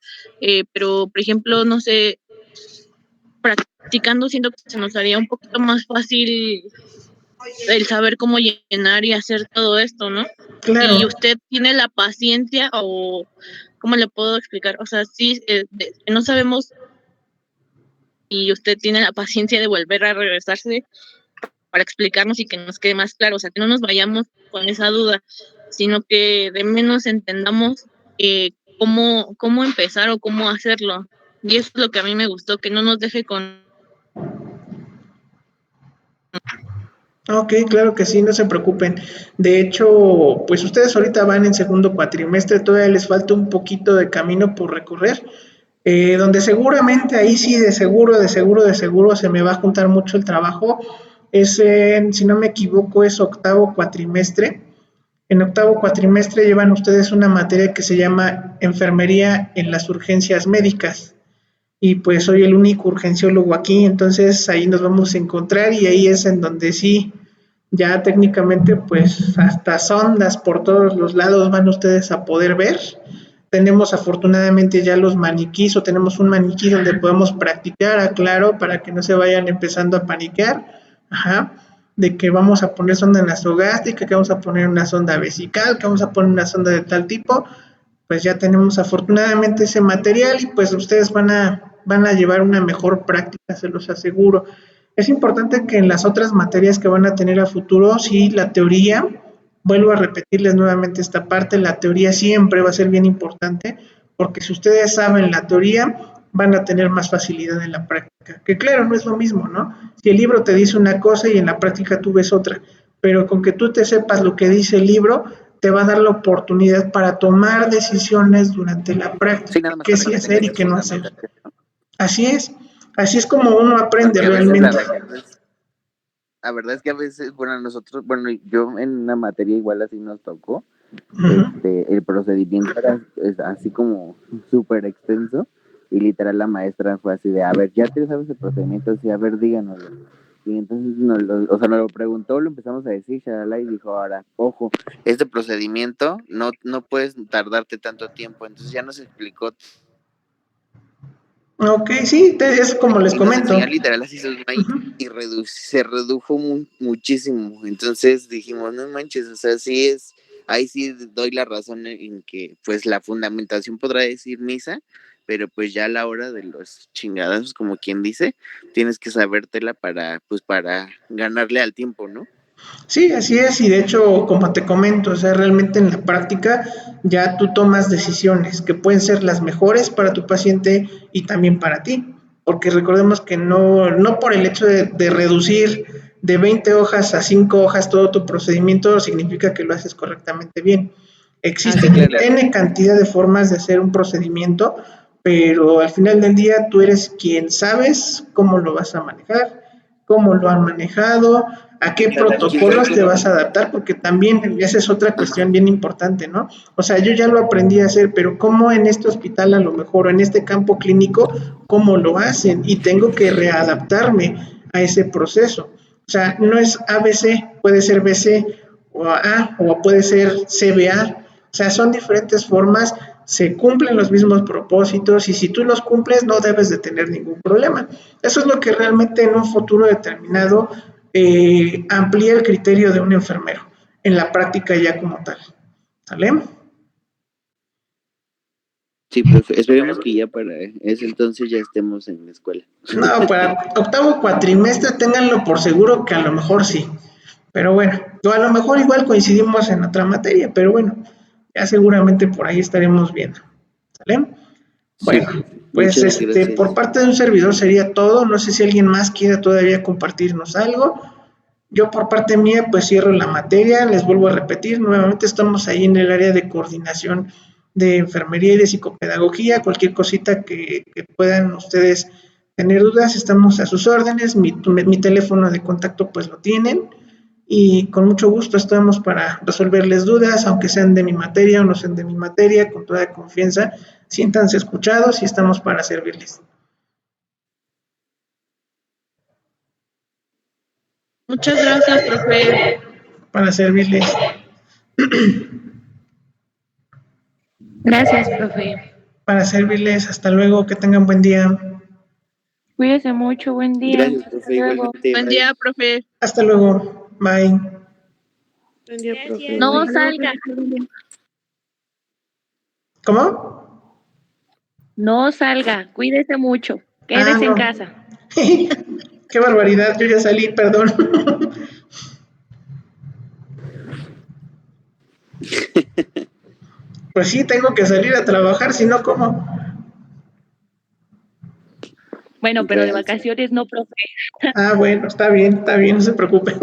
pero, por ejemplo, no sé, practicando siento que se nos haría un poquito más fácil el saber cómo llenar y hacer todo esto, ¿no? Claro. Y usted tiene la paciencia o, ¿cómo le puedo explicar? O sea, sí, no sabemos y usted tiene la paciencia de volver a regresarse para explicarnos y que nos quede más claro, o sea, que no nos vayamos con esa duda, sino que de menos entendamos cómo empezar o cómo hacerlo. Y eso es lo que a mí me gustó, que no nos deje con... Ok, claro que sí, no se preocupen. De hecho, pues ustedes ahorita van en segundo cuatrimestre, todavía les falta un poquito de camino por recorrer, donde seguramente ahí sí, de seguro se me va a juntar mucho el trabajo. Si no me equivoco, es octavo cuatrimestre. En octavo cuatrimestre llevan ustedes una materia que se llama enfermería en las urgencias médicas. Y pues soy el único urgenciólogo aquí, entonces ahí nos vamos a encontrar y ahí es en donde sí, ya técnicamente pues hasta sondas por todos los lados van ustedes a poder ver. Tenemos afortunadamente ya los maniquís o tenemos un maniquí donde podemos practicar, aclaro, para que no se vayan empezando a paniquear, ajá, de que vamos a poner sonda nasogástrica, que vamos a poner una sonda vesical, que vamos a poner una sonda de tal tipo, pues ya tenemos afortunadamente ese material y pues ustedes van a llevar una mejor práctica, se los aseguro. Es importante que en las otras materias que van a tener a futuro, sí, la teoría, vuelvo a repetirles nuevamente esta parte, la teoría siempre va a ser bien importante, porque si ustedes saben la teoría, van a tener más facilidad en la práctica. Que claro, no es lo mismo, ¿no? Si el libro te dice una cosa y en la práctica tú ves otra, pero con que tú te sepas lo que dice el libro, te va a dar la oportunidad para tomar decisiones durante la Sí, práctica, nada más qué para sí que hacer tengas y tu qué no hacer. fundamentación, ¿no? Así es como uno aprende Porque a veces realmente. la verdad es que a veces, bueno, nosotros, bueno, yo en una materia igual así nos tocó, Uh-huh. el procedimiento era así como súper extenso y literal la maestra fue así de, a ver, ya te sabes el procedimiento, sí, a ver, díganoslo. Y entonces o sea, nos lo preguntó, lo empezamos a decir, shalala, y dijo, ahora, ojo, este procedimiento no puedes tardarte tanto tiempo. Entonces ya nos explicó Ok, sí, es como les y nos comento. enseñó literal así su Uh-huh. y se redujo muchísimo. Entonces dijimos, no manches, o sea, sí es, ahí sí doy la razón en que pues la fundamentación podrá decir misa, pero pues ya a la hora de los chingadazos, como quien dice, tienes que sabértela pues para ganarle al tiempo, ¿no? Sí, así es, y de hecho, como te comento, o sea, realmente en la práctica ya tú tomas decisiones que pueden ser las mejores para tu paciente y también para ti, porque recordemos que no por el hecho de reducir de 20 hojas a 5 hojas todo tu procedimiento significa que lo haces correctamente bien. Ah, sí, Existen claro. N cantidad de formas de hacer un procedimiento, pero al final del día tú eres quien sabes cómo lo vas a manejar, cómo lo han manejado, a qué protocolos te vas a adaptar, porque también esa es otra cuestión bien importante, ¿no? O sea, yo ya lo aprendí a hacer, pero ¿cómo en este hospital a lo mejor o en este campo clínico, cómo lo hacen? Y tengo que readaptarme a ese proceso. O sea, no es ABC, puede ser BC o A o puede ser CBA. O sea, son diferentes formas, se cumplen los mismos propósitos y si tú los cumples no debes de tener ningún problema. Eso es lo que realmente en un futuro determinado amplía el criterio de un enfermero en la práctica ya como tal. ¿Sale? Sí, profe, esperemos que ya para ese entonces ya estemos en la escuela. No, para octavo cuatrimestre ténganlo por seguro que a lo mejor sí. Pero bueno, o a lo mejor igual coincidimos en otra materia, pero bueno, ya seguramente por ahí estaremos viendo. ¿Sale? Sí, Bueno, profe, pues muchas por gracias. parte de un servidor sería todo. No sé si alguien más quiere todavía compartirnos algo. Yo por parte mía pues cierro la materia, les vuelvo a repetir, nuevamente estamos ahí en el área de coordinación de enfermería y de psicopedagogía, cualquier cosita que puedan ustedes tener dudas, estamos a sus órdenes, mi teléfono de contacto pues lo tienen y con mucho gusto estamos para resolverles dudas, aunque sean de mi materia o no sean de mi materia, con toda confianza, siéntanse escuchados y estamos para servirles. Muchas gracias, profe. Para servirles. Gracias, profe. Para servirles, hasta luego, que tengan buen día. Cuídese mucho, buen día. Gracias, profe, Hasta luego. igualmente. Buen Bye. día, profe. Hasta luego, bye. Buen día, profe. No Bye. salga, ¿Cómo? no salga, cuídese mucho. Ah, Quédese en no. casa. Qué barbaridad, yo ya salí, perdón. Pues sí, tengo que salir a trabajar, si no, ¿cómo? Bueno, pero de vacaciones no, profe. Ah, bueno, está bien, no se preocupen.